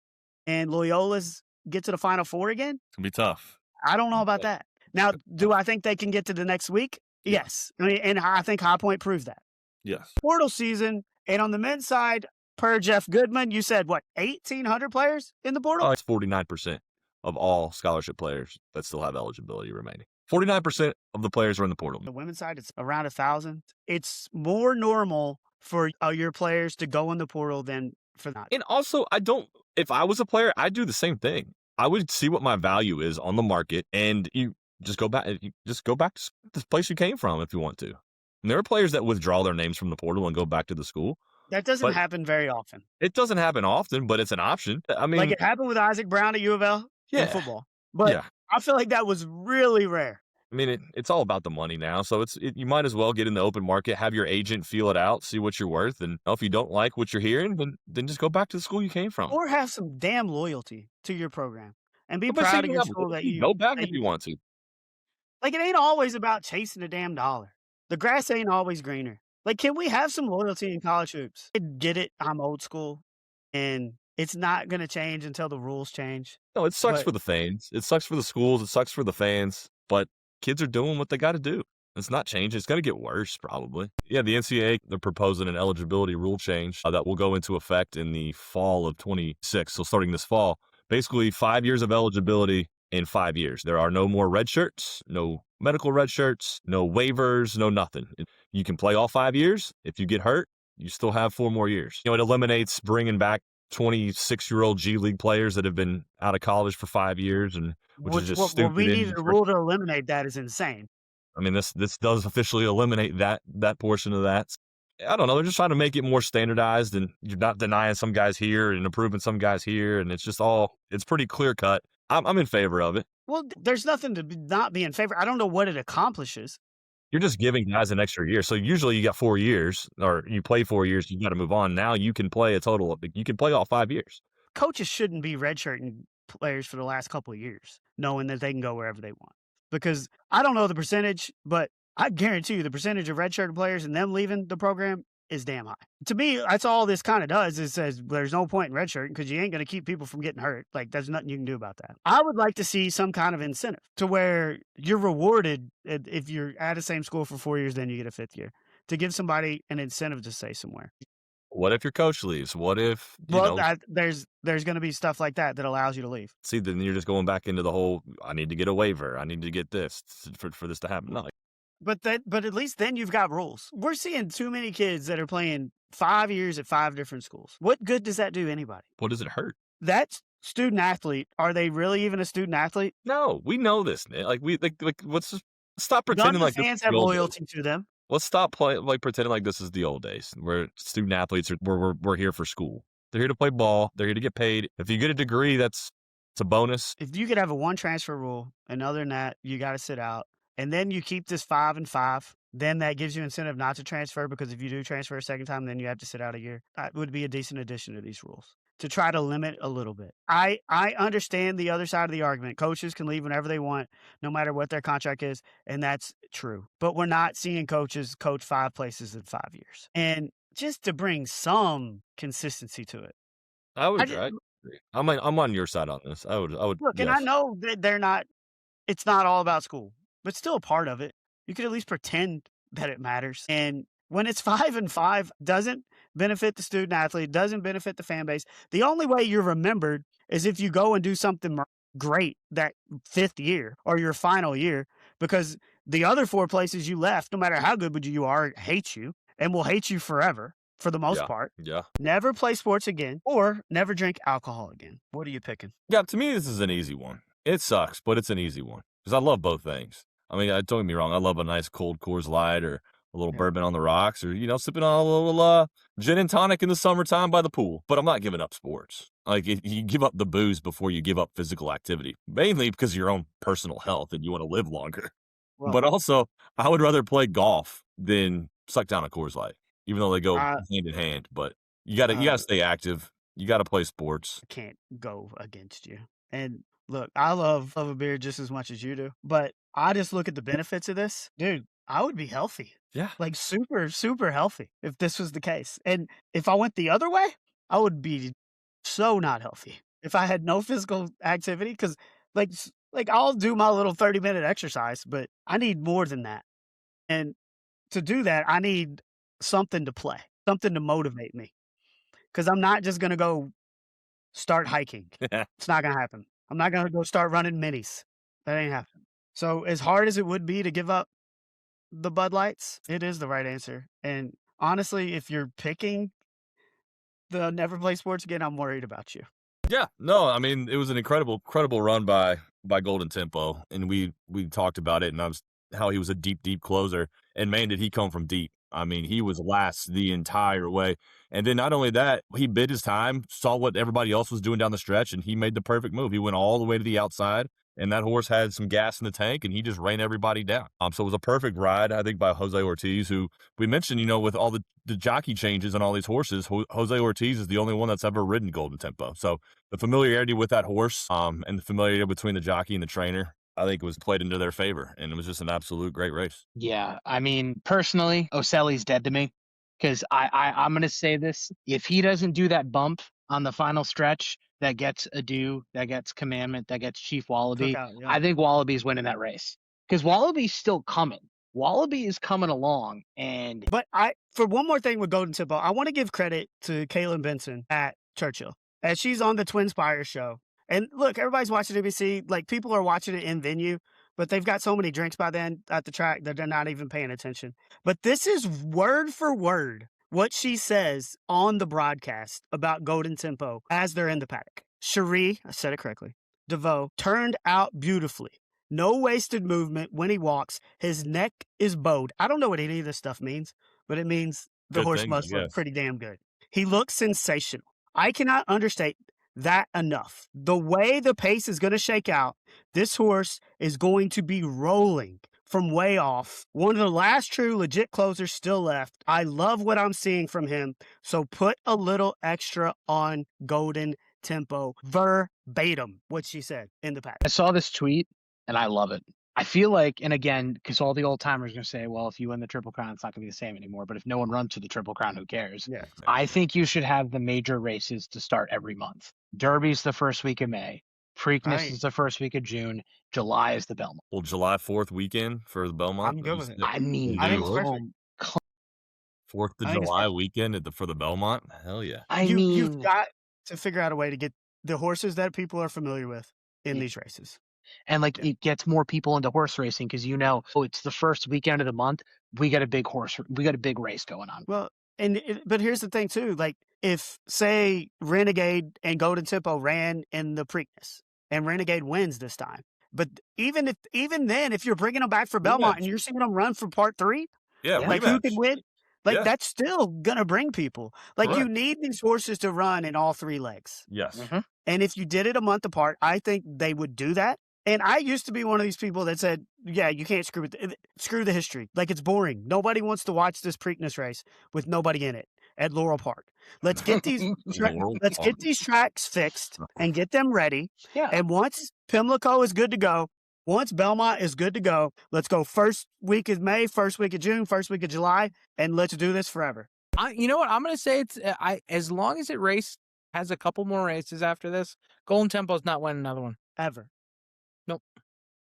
and Loyola's get to the Final Four again? It's going to be tough. I don't know about that. Now, do I think they can get to the next week? Yes. I mean, and I think High Point proves that. Yes. Portal season, and on the men's side, per Jeff Goodman, you said, 1,800 players in the portal? It's 49% of all scholarship players that still have eligibility remaining. 49% of the players are in the portal. The women's side, it's around 1,000. It's more normal for your players to go in the portal than for not. And also, if I was a player, I'd do the same thing. I would see what my value is on the market, and you just go back to the place you came from if you want to. And there are players that withdraw their names from the portal and go back to the school. That doesn't happen very often. It doesn't happen often, but it's an option. I mean, like it happened with Isaac Brown at U of L in football. But I feel like that was really rare. I mean, it's all about the money now. So you might as well get in the open market, have your agent feel it out, see what you're worth. And if you don't like what you're hearing, then just go back to the school you came from. Or have some damn loyalty to your program and be proud of your school that you go back if you want to. Like, it ain't always about chasing a damn dollar. The grass ain't always greener. Like, can we have some loyalty in college hoops? I get it. I'm old school, and it's not going to change until the rules change. No, it sucks for the fans. It sucks for the schools. It sucks for the fans. But kids are doing what they got to do. It's not changing. It's going to get worse, probably. Yeah, the NCAA, they're proposing an eligibility rule change that will go into effect in the fall of 26. So starting this fall, basically 5 years of eligibility in 5 years. There are no more red shirts, no medical red shirts, no waivers, no nothing. You can play all 5 years. If you get hurt, you still have 4 more years. It eliminates bringing back 26-year-old G League players that have been out of college for 5 years, and which is just stupid. We need a rule to eliminate that is insane. I mean, this does officially eliminate that portion of that. I don't know. They're just trying to make it more standardized, and you're not denying some guys here and approving some guys here, and it's pretty clear cut. I'm in favor of it. Well, there's nothing to not be in favor. I don't know what it accomplishes. You're just giving guys an extra year. So usually you got 4 years, or you play 4 years, you got to move on. Now you can play you can play all 5 years. Coaches shouldn't be redshirting players for the last couple of years, knowing that they can go wherever they want. Because I don't know the percentage, but I guarantee you the percentage of redshirted players and them leaving the program is damn high. To me, that's all this kind of does is says there's no point in redshirting because you ain't going to keep people from getting hurt. Like, there's nothing you can do about that. I would like to see some kind of incentive to where you're rewarded if you're at the same school for 4 years, then you get a 5th year, to give somebody an incentive to stay somewhere. What if your coach leaves? What if there's going to be stuff like that allows you to leave? See, then you're just going back into the whole, I need to get a waiver. I need to get this for this to happen. No. But at least then you've got rules. We're seeing too many kids that are playing 5 years at 5 different schools. What good does that do anybody? What does it hurt? That student athlete, are they really even a student athlete? No, we know this, man. Let's stop pretending like fans have loyalty to them. Let's stop pretending like this is the old days where student athletes we're here for school. They're here to play ball. They're here to get paid. If you get a degree, it's a bonus. If you could have a 1 transfer rule, and other than that, you got to sit out. And then you keep this 5 and 5, then that gives you incentive not to transfer, because if you do transfer a second time, then you have to sit out a year. That would be a decent addition to these rules. to try to limit a little bit. I understand the other side of the argument. Coaches can leave whenever they want, no matter what their contract is, and that's true. But we're not seeing coaches coach 5 places in 5 years. And just to bring some consistency to it. I would agree. I'm on your side on this. I would look, and I know that it's not all about school, but still a part of it. You could at least pretend that it matters. And when it's 5-5, doesn't benefit the student athlete, doesn't benefit the fan base. The only way you're remembered is if you go and do something great that 5th year or your final year, because the other 4 places you left, no matter how good you are, hate you and will hate you forever for the most part. Yeah. Never play sports again or never drink alcohol again. What are you picking? Yeah, to me, this is an easy one. It sucks, but it's an easy one because I love both things. I mean, don't get me wrong. I love a nice cold Coors Light or a little bourbon on the rocks or, sipping on a little gin and tonic in the summertime by the pool. But I'm not giving up sports. Like, you give up the booze before you give up physical activity, mainly because of your own personal health and you want to live longer. Well, but also, I would rather play golf than suck down a Coors Light, even though they go hand in hand. But you gotta stay active. You gotta play sports. I can't go against you. And look, I love a beer just as much as you do, but I just look at the benefits of this. Dude, I would be healthy. Yeah. Like super, super healthy if this was the case. And if I went the other way, I would be so not healthy if I had no physical activity. Because like I'll do my little 30-minute exercise, but I need more than that. And to do that, I need something to play, something to motivate me. Because I'm not just going to go start hiking. It's not going to happen. I'm not going to go start running minis. That ain't happening. So as hard as it would be to give up the Bud Lights, it is the right answer. And honestly, if you're picking the never play sports again, I'm worried about you. Yeah, no, I mean, it was an incredible run by Golden Tempo, and we talked about it, and how he was a deep closer, and man, did he come from deep. I mean, he was last the entire way. And then not only that, he bid his time, saw what everybody else was doing down the stretch, and he made the perfect move. He went all the way to the outside, and that horse had some gas in the tank, and he just ran everybody down. So it was a perfect ride, I think, by Jose Ortiz, who we mentioned, with all the jockey changes on all these horses, Jose Ortiz is the only one that's ever ridden Golden Tempo. So the familiarity with that horse and the familiarity between the jockey and the trainer, I think it was played into their favor, and it was just an absolute great race. Yeah, I mean, personally, Oselli's dead to me because I'm going to say this. If he doesn't do that bump on the final stretch that gets Ado, that gets Commandment, that gets Chief Wallaby, I think Wallaby's winning that race because Wallaby's still coming. Wallaby is coming along. But for one more thing with Golden Tempo, I want to give credit to Kaylin Benson at Churchill, as she's on the Twin Spires show. And look, everybody's watching NBC. Like, people are watching it in venue, but they've got so many drinks by then at the track that they're not even paying attention. But this is word for word what she says on the broadcast about Golden Tempo as they're in the paddock. Cherie, I said it correctly, DeVoe, turned out beautifully. No wasted movement when he walks. His neck is bowed. I don't know what any of this stuff means, but it means the horse must look pretty damn good. He looks sensational. I cannot understate that enough. The way the pace is going to shake out, this horse is going to be rolling from way off. One of the last true legit closers still left. I love what I'm seeing from him. So put a little extra on Golden Tempo. Verbatim what she said in the pack. I saw this tweet and I love it. I feel like, and again, because all the old timers are going to say, well, if you win the Triple Crown, it's not going to be the same anymore. But if no one runs to the Triple Crown, who cares? Yeah, I think you should have the major races to start every month. Derby's the first week of May. Preakness is the first week of June. July is the Belmont. Well, July 4th weekend for the Belmont. I'm good with it. I mean, I think it's perfect. 4th of July weekend for the Belmont. Hell yeah. You've got to figure out a way to get the horses that people are familiar with in these races. And it gets more people into horse racing because it's the first weekend of the month. We got a big race going on. Well, but here's the thing too. Like, if say Renegade and Golden Tempo ran in the Preakness and Renegade wins this time, but even then, if you're bringing them back for Belmont and you're seeing them run for part 3, like who can win? Like that's still gonna bring people. Like you need these horses to run in all 3 legs. Yes. Mm-hmm. And if you did it a month apart, I think they would do that. And I used to be one of these people that said, yeah, you can't screw the history. Like, it's boring. Nobody wants to watch this Preakness race with nobody in it. at Laurel Park. Let's get these tracks fixed and get them ready. Yeah. And once Pimlico is good to go, once Belmont is good to go, let's go first week of May, first week of June, first week of July, and let's do this forever. You know what? I'm going to say as long as has a couple more races after this, Golden Tempo's not winning another one. Ever. Nope.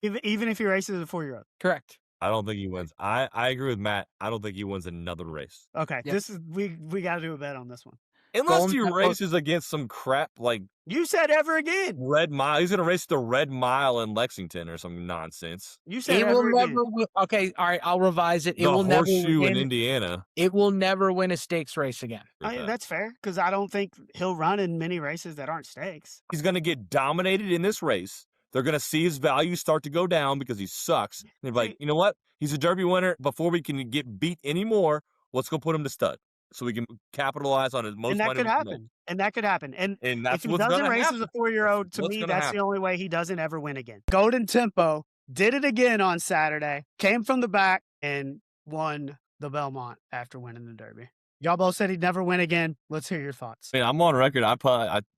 Even if he races a 4-year-old. Correct. I don't think he wins. I agree with Matt. I don't think he wins another race. Okay. Yep. This is we got to do a bet on this one. Unless he races against some crap like you said ever again. Red Mile. He's going to race the Red Mile in Lexington or some nonsense. You said it will never win. Okay, all right, I'll revise it. It will never win in Indiana. It will never win a stakes race again. That's fair because I don't think he'll run in many races that aren't stakes. He's going to get dominated in this race. They're going to see his value start to go down because he sucks. And they're like, you know what? He's a Derby winner. Before we can get beat anymore, let's go put him to stud so we can capitalize on his most and that money. Could happen. And that could happen. And that's if he doesn't race as a 4-year-old, to me, that's the only way he doesn't ever win again. Golden Tempo did it again on Saturday, came from the back, and won the Belmont after winning the Derby. Y'all both said he'd never win again. Let's hear your thoughts. I mean, I'm on record. I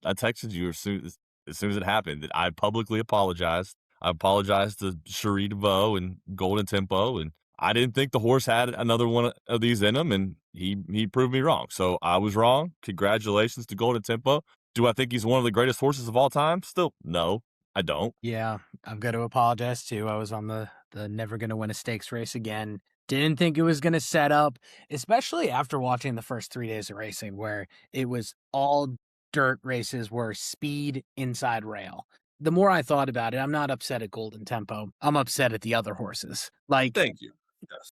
texted you as soon as it happened that I publicly apologized. I apologized to Cherie DeVoe and Golden Tempo, and I didn't think the horse had another one of these in him, and he proved me wrong. So I was wrong. Congratulations to Golden Tempo. Do I think he's one of the greatest horses of all time? Still, no, I don't. Yeah, I've got to apologize too. I was on the never going to win a stakes race again. Didn't think it was going to set up, especially after watching the first 3 days of racing where it was all dirt races were speed inside rail. The more I thought about it, I'm not upset at Golden Tempo. I'm upset at the other horses. Like, thank you. Yes.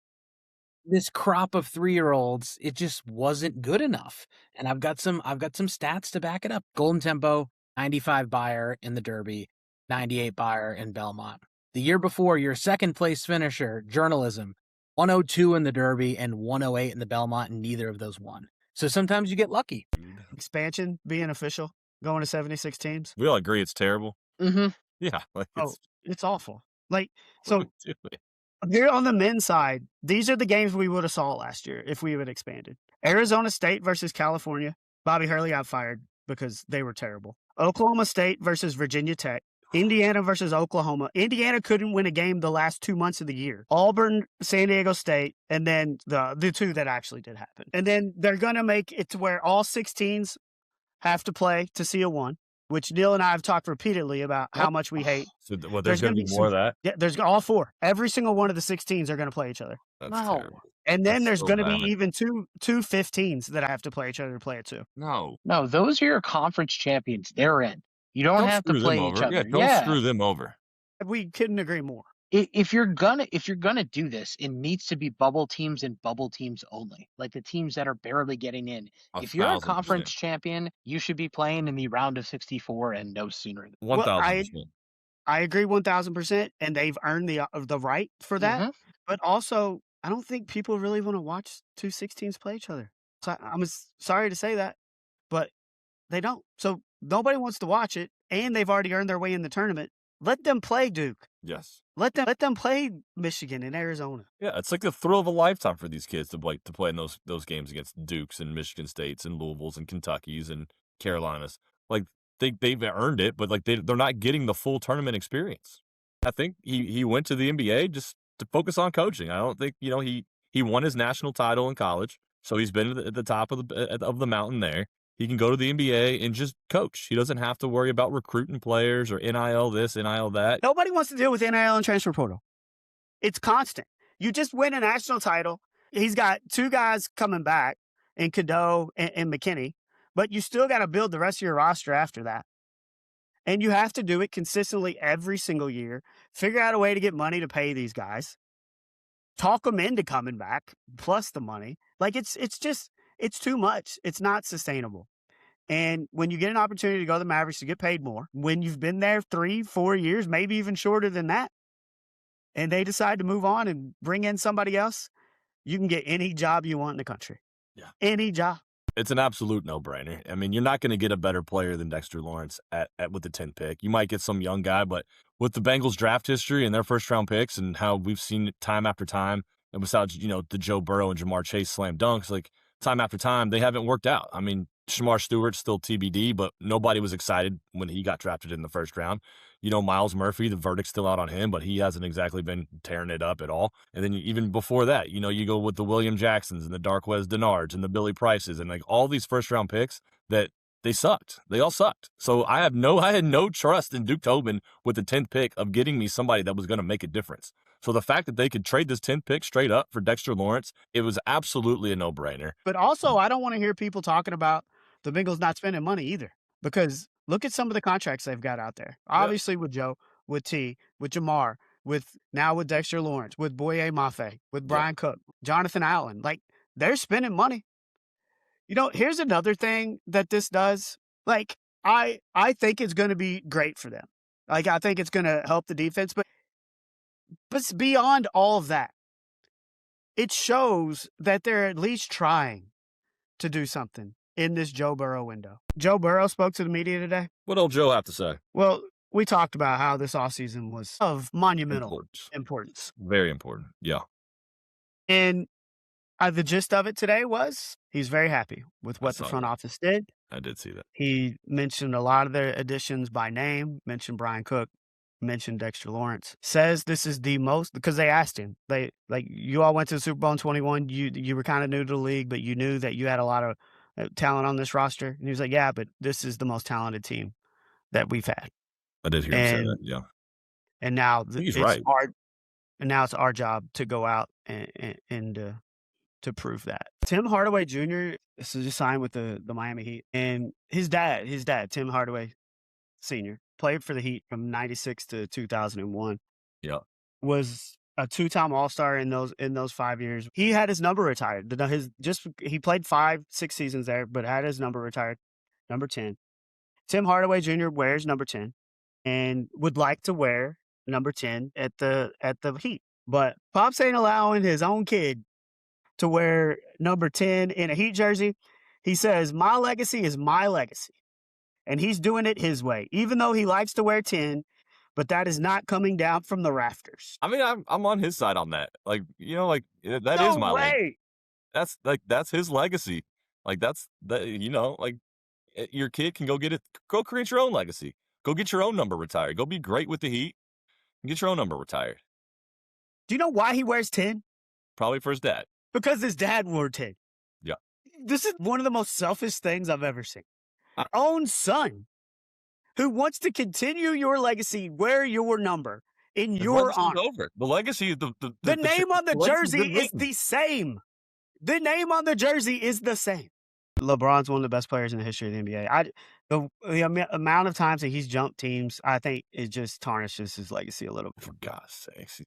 This crop of 3-year-olds, it just wasn't good enough. And I've got some stats to back it up. Golden Tempo, 95 buyer in the Derby, 98 buyer in Belmont. The year before, your second place finisher, Journalism, 102 in the Derby and 108 in the Belmont, and neither of those won. So sometimes you get lucky. Expansion being official, going to 76 teams. We all agree it's terrible. Mm-hmm. Yeah. Like it's awful. Like, so here on the men's side, these are the games we would have saw last year if we had expanded. Arizona State versus California. Bobby Hurley got fired because they were terrible. Oklahoma State versus Virginia Tech. Indiana versus Oklahoma. Indiana couldn't win a game the last 2 months of the year. Auburn, San Diego State, and then the two that actually did happen. And then they're going to make it to where all 16s have to play to see a 1, which Neil and I have talked repeatedly about how much we hate. So there's going to be more of that? Yeah, there's all 4. Every single one of the 16s are going to play each other. That's terrible. And then there's going to be even two 15s that have to play each other to play it too. No, those are your conference champions. They're in. You don't have to play each other. Yeah, don't screw them over. We couldn't agree more. If you're gonna do this, it needs to be bubble teams and bubble teams only. Like the teams that are barely getting in. If you're a conference champion, you should be playing in the round of 64 and no sooner. 1,000%. I agree 1,000%, and they've earned the right for that. Mm-hmm. But also, I don't think people really want to watch 2 16s play each other. So I'm sorry to say that, but they don't. So nobody wants to watch it, and they've already earned their way in the tournament. Let them play Duke. Yes. Let them play Michigan and Arizona. Yeah, it's like the thrill of a lifetime for these kids to play in those games against Dukes and Michigan States and Louisvilles and Kentuckys and Carolinas. Like they've earned it, but like they're not getting the full tournament experience. I think he went to the NBA just to focus on coaching. I don't think he won his national title in college, so he's been at the top of the mountain there. He can go to the NBA and just coach. He doesn't have to worry about recruiting players or NIL this, NIL that. Nobody wants to deal with NIL and transfer portal. It's constant. You just win a national title. He's got 2 guys coming back in Cadeau and McKinney, but you still got to build the rest of your roster after that. And you have to do it consistently every single year. Figure out a way to get money to pay these guys. Talk them into coming back, plus the money. Like it's too much. It's not sustainable. And when you get an opportunity to go to the Mavericks to get paid more, when you've been there 3-4 years, maybe even shorter than that, and they decide to move on and bring in somebody else, you can get any job you want in the country. Yeah. Any job. It's an absolute no-brainer. I mean, you're not going to get a better player than Dexter Lawrence with the 10th pick. You might get some young guy, but with the Bengals draft history and their first-round picks and how we've seen it time after time, and besides, the Joe Burrow and Jamar Chase slam dunks, like, time after time, they haven't worked out. I mean, Shamar Stewart's still TBD, but nobody was excited when he got drafted in the first round. Miles Murphy, the verdict's still out on him, but he hasn't exactly been tearing it up at all. And then even before that, you go with the William Jacksons and the Darqueze Denards and the Billy Prices and like all these first-round picks that they sucked. They all sucked. So I had no trust in Duke Tobin with the 10th pick of getting me somebody that was going to make a difference. So the fact that they could trade this 10th pick straight up for Dexter Lawrence, it was absolutely a no-brainer. But also, I don't want to hear people talking about the Bengals not spending money either, because look at some of the contracts they've got out there. Obviously with Joe, with T, with Jamar, with Dexter Lawrence, with Boye Mafe, with Brian Cook, Jonathan Allen. Like, they're spending money. Here's another thing that this does. Like, I think it's going to be great for them. Like, I think it's going to help the defense, but beyond all of that, it shows that they're at least trying to do something in this Joe Burrow window. Joe Burrow spoke to the media today. What old Joe have to say? Well, we talked about how this offseason was of monumental importance. Very important, yeah. And the gist of it today was he's very happy with what the front office did. I did see that. He mentioned a lot of their additions by name, mentioned Brian Cook, mentioned Dexter Lawrence. Says this is the most, because they asked him. You all went to the Super Bowl in 21. You were kind of new to the league, but you knew that you had a lot of talent on this roster. And he was like, yeah, but this is the most talented team that we've had. I did hear him say that, yeah. And now he's right. It's our job to go out and to prove that. Tim Hardaway Jr. just signed with the Miami Heat, and his dad, Tim Hardaway Sr., played for the Heat from 96 to 2001. Yeah. Was a 2-time All-Star in those 5 years. He had his number retired. He played 5-6 seasons there, but had his number retired, number 10. Tim Hardaway Jr. wears number 10 and would like to wear number 10 at the Heat. But Pops ain't allowing his own kid to wear number 10 in a Heat jersey. He says, my legacy is my legacy. And he's doing it his way, even though he likes to wear 10, but that is not coming down from the rafters. I mean, I'm on his side on that. That is my legacy. That's his legacy. Your kid can go get it. Go create your own legacy. Go get your own number retired. Go be great with the Heat and get your own number retired. Do you know why he wears 10? Probably for his dad. Because his dad wore 10. Yeah. This is one of the most selfish things I've ever seen. Our own son, who wants to continue your legacy, wear your number in your honor. Over. The legacy, the name on the jersey is the same. The name on the jersey is the same. LeBron's one of the best players in the history of the NBA. The amount of times that he's jumped teams, I think it just tarnishes his legacy a little bit. For God's sakes.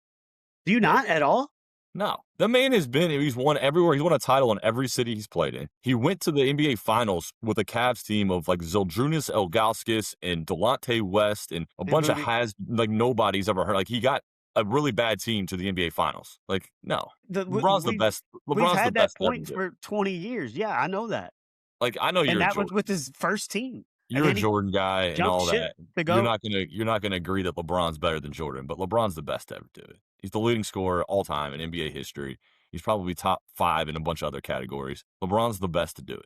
Do you not at all? No. The man he's won everywhere. He's won a title in every city he's played in. He went to the NBA Finals with a Cavs team of Zildjiūnas Ilgauskas and Delonte West and a bunch of nobody's ever heard. He got a really bad team to the NBA Finals. No. LeBron's the best. We've had that point for 20 years. Yeah, I know that. I know you're and that was with his first team. You're a Jordan guy and all that. You're not gonna agree that LeBron's better than Jordan, but LeBron's the best to ever do it. He's the leading scorer all time in NBA history. He's probably top 5 in a bunch of other categories. LeBron's the best to do it.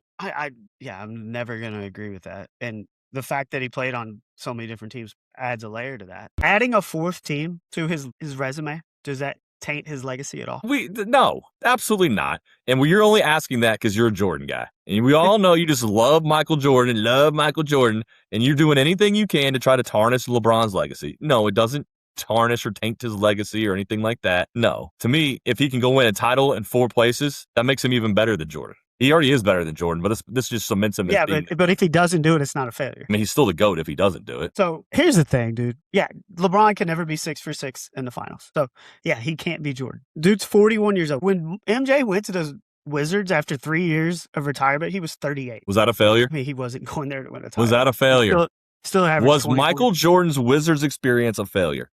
I'm never gonna agree with that. And the fact that he played on so many different teams adds a layer to that. Adding a 4th team to his resume, does that taint his legacy at all? No, absolutely not. And you're only asking that because you're a Jordan guy. And we all know you just love Michael Jordan, and you're doing anything you can to try to tarnish LeBron's legacy. No, it doesn't tarnish or taint his legacy or anything like that. No. To me, if he can go win a title in 4 places, that makes him even better than Jordan. He already is better than Jordan, but this just cements him. Yeah, but if he doesn't do it, it's not a failure. I mean, he's still the GOAT if he doesn't do it. So here's the thing, dude. Yeah, LeBron can never be 6 for 6 in the finals. So yeah, he can't be Jordan. Dude's 41 years old. When MJ went to the Wizards after 3 years of retirement, he was 38. Was that a failure? I mean, he wasn't going there to win a title. Was that a failure? Still averaged Was Michael Jordan's Wizards experience a failure?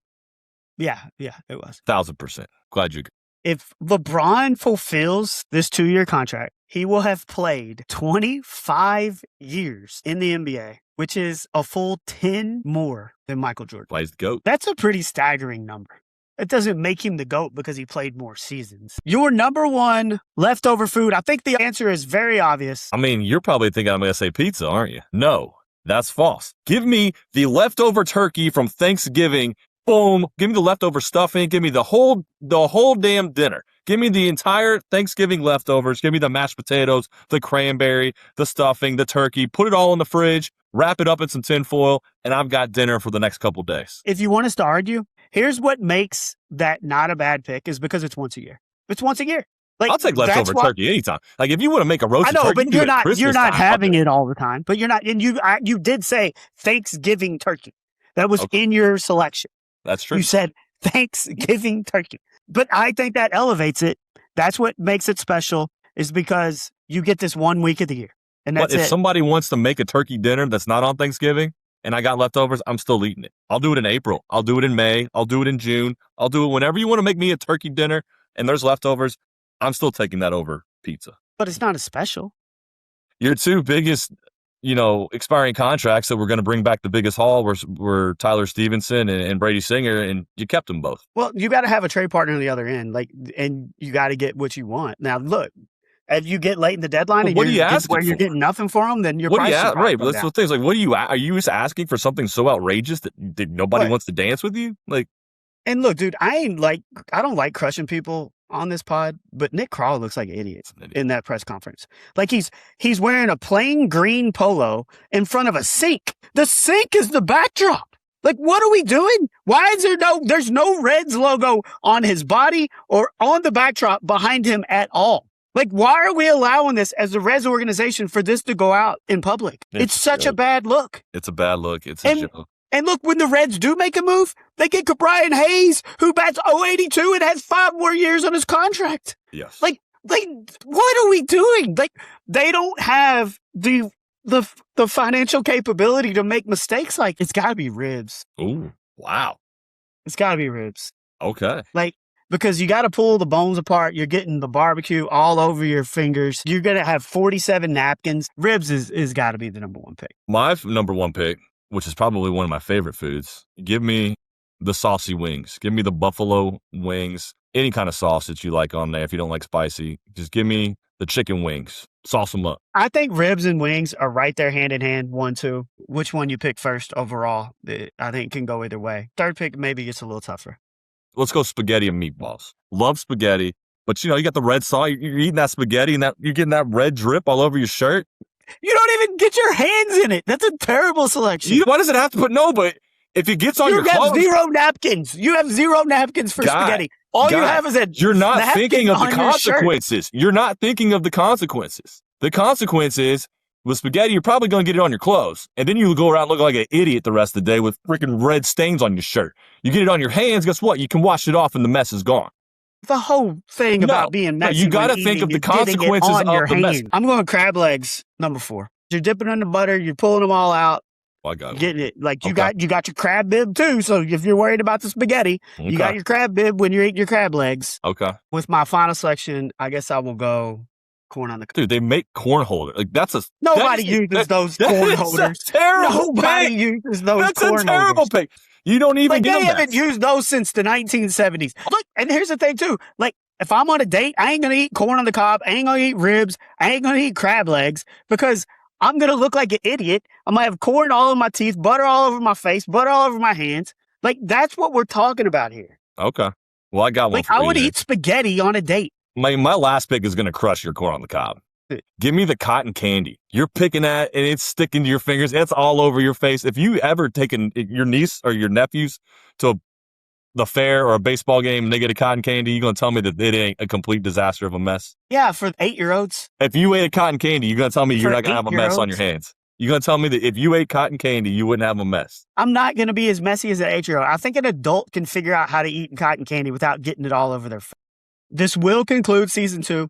Yeah, it was. 1,000%. Glad you. If LeBron fulfills this 2-year contract, he will have played 25 years in the NBA, which is a full 10 more than Michael Jordan. Plays the GOAT. That's a pretty staggering number. it doesn't make him the GOAT because he played more seasons. Your number one leftover food, I think the answer is very obvious. I mean, you're probably thinking I'm going to say pizza, aren't you? No, that's false. Give me the leftover turkey from Thanksgiving. Boom. Give me the leftover stuffing. Give me the whole damn dinner. Give me the entire Thanksgiving leftovers. Give me the mashed potatoes, the cranberry, the stuffing, the turkey. Put it all in the fridge. Wrap it up in some tinfoil, and I've got dinner for the next couple days. If you want us to argue, here's what makes that not a bad pick is because it's once a year. It's once a year. Like, I'll take leftover turkey anytime. Like, if you want to make a roasted turkey, but you're not having it all the time. But you're not, and you did say Thanksgiving turkey. That was in your selection. That's true. You said Thanksgiving turkey. But I think that elevates it. That's what makes it special, is because you get this 1 week of the year. And that's if somebody wants to make a turkey dinner that's not on Thanksgiving and I got leftovers, I'm still eating it. I'll do it in April. I'll do it in May. I'll do it in June. I'll do it whenever you want to make me a turkey dinner and there's leftovers. I'm still taking that over pizza. But it's not as special. Your two biggest, expiring contracts that we're going to bring back the biggest haul were Tyler Stevenson and Brady Singer, and you kept them both. Well, you got to have a trade partner on the other end, and you got to get what you want. Now, look, if you get late in the deadline and you're getting nothing for them, then your price is right. But that's the thing. Like, are you just asking for something so outrageous that nobody wants to dance with you? Like, and look, dude, I don't like crushing people on this pod, but Nick Kroll looks like an idiot in that press conference. Like he's wearing a plain green polo in front of a sink. The sink is the backdrop. Like, what are we doing? Why is there's no Reds logo on his body or on the backdrop behind him at all? Like, why are we allowing this as a Reds organization for this to go out in public? It's such a bad look. It's a bad look. It's a joke. And look, when the Reds do make a move, they get Brian Hayes, who bats .082 and has 5 more years on his contract. Yes. Like, what are we doing? Like, they don't have the financial capability to make mistakes. Like, it's got to be ribs. Ooh, wow. It's got to be ribs. Okay. Like, because you got to pull the bones apart. You're getting the barbecue all over your fingers. You're going to have 47 napkins. Ribs is got to be the number one pick. My number one pick, which is probably one of my favorite foods, give me the saucy wings. Give me the buffalo wings, any kind of sauce that you like on there. If you don't like spicy, just give me the chicken wings. Sauce them up. I think ribs and wings are right there hand in hand, 1-2. Which one you pick first overall, I think can go either way. Third pick maybe gets a little tougher. Let's go spaghetti and meatballs. Love spaghetti, but you got the red sauce. You're eating that spaghetti and you're getting that red drip all over your shirt. You don't even get your hands in it. That's a terrible selection. Why does it have to put no? But if it gets on your clothes, you have 0 napkins. You have 0 napkins for spaghetti. All you have is you're not thinking of the consequences. You're not thinking of the consequences. The consequences with spaghetti, you're probably going to get it on your clothes, and then you go around looking like an idiot the rest of the day with freaking red stains on your shirt. You get it on your hands. Guess what? You can wash it off, and the mess is gone. The whole thing about being messy. You got to think of the consequences of the mess. I'm going crab legs, number 4. You're dipping in the butter. You're pulling them all out. I got it. Getting it. Like you got your crab bib too. So if you're worried about the spaghetti, you got your crab bib when you're eating your crab legs. Okay. With my final selection, I guess I will go corn on the cob. Dude, they make corn holders. Like nobody uses those corn holders. That's terrible. Nobody uses those that's corn holders. That's a terrible pick. You don't even get them. They haven't used those since the 1970s. Look, and here's the thing too. Like, if I'm on a date, I ain't gonna eat corn on the cob. I ain't gonna eat ribs. I ain't gonna eat crab legs because I'm going to look like an idiot. I'm going to have corn all in my teeth, butter all over my face, butter all over my hands. Like, that's what we're talking about here. Okay. Well, I got one for you. I would eat spaghetti on a date. My last pick is going to crush your corn on the cob. Give me the cotton candy. You're picking that, and it's sticking to your fingers. It's all over your face. If you ever taken your niece or your nephews to the fair or a baseball game and they get a cotton candy, you're going to tell me that it ain't a complete disaster of a mess? Yeah, for 8-year-olds. If you ate a cotton candy, you're going to tell me you're not going to have a mess on your hands. You're going to tell me that if you ate cotton candy, you wouldn't have a mess. I'm not going to be as messy as an 8-year-old. I think an adult can figure out how to eat cotton candy without getting it all over their face. This will conclude season 2.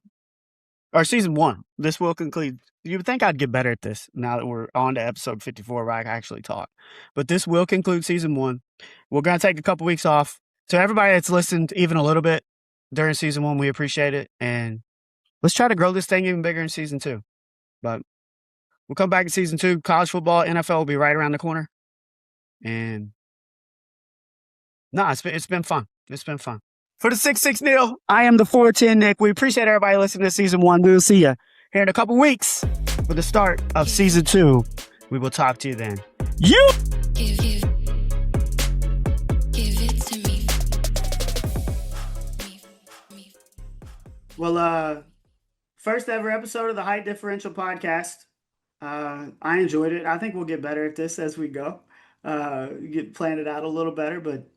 Or season 1. This will conclude. You would think I'd get better at this now that we're on to episode 54 where I can actually talk. But this will conclude season 1. We're going to take a couple weeks off. So everybody that's listened even a little bit during season 1, we appreciate it. And let's try to grow this thing even bigger in season 2. But we'll come back in season 2. College football, NFL will be right around the corner. And no, it's been fun. It's been fun. For the 6'6" Neil, I am the 410 Nick. We appreciate everybody listening to season 1. We will see you here in a couple weeks for the start of season 2. We will talk to you then. You. Give it to me. Well, first ever episode of the Height Differential podcast. I enjoyed it. I think we'll get better at this as we go. Plan it out a little better, but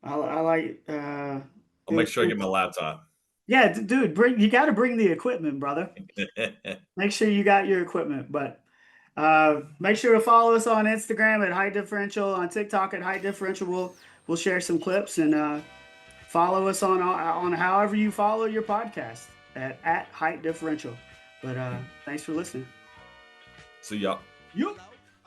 I like. I'll make sure I get my laptop. Yeah, dude, you got to bring the equipment, brother. Make sure you got your equipment, but make sure to follow us on Instagram at Height Differential, on TikTok at Height Differential. We'll share some clips, and follow us on however you follow your podcast at Height Differential. But thanks for listening. See y'all. Yup.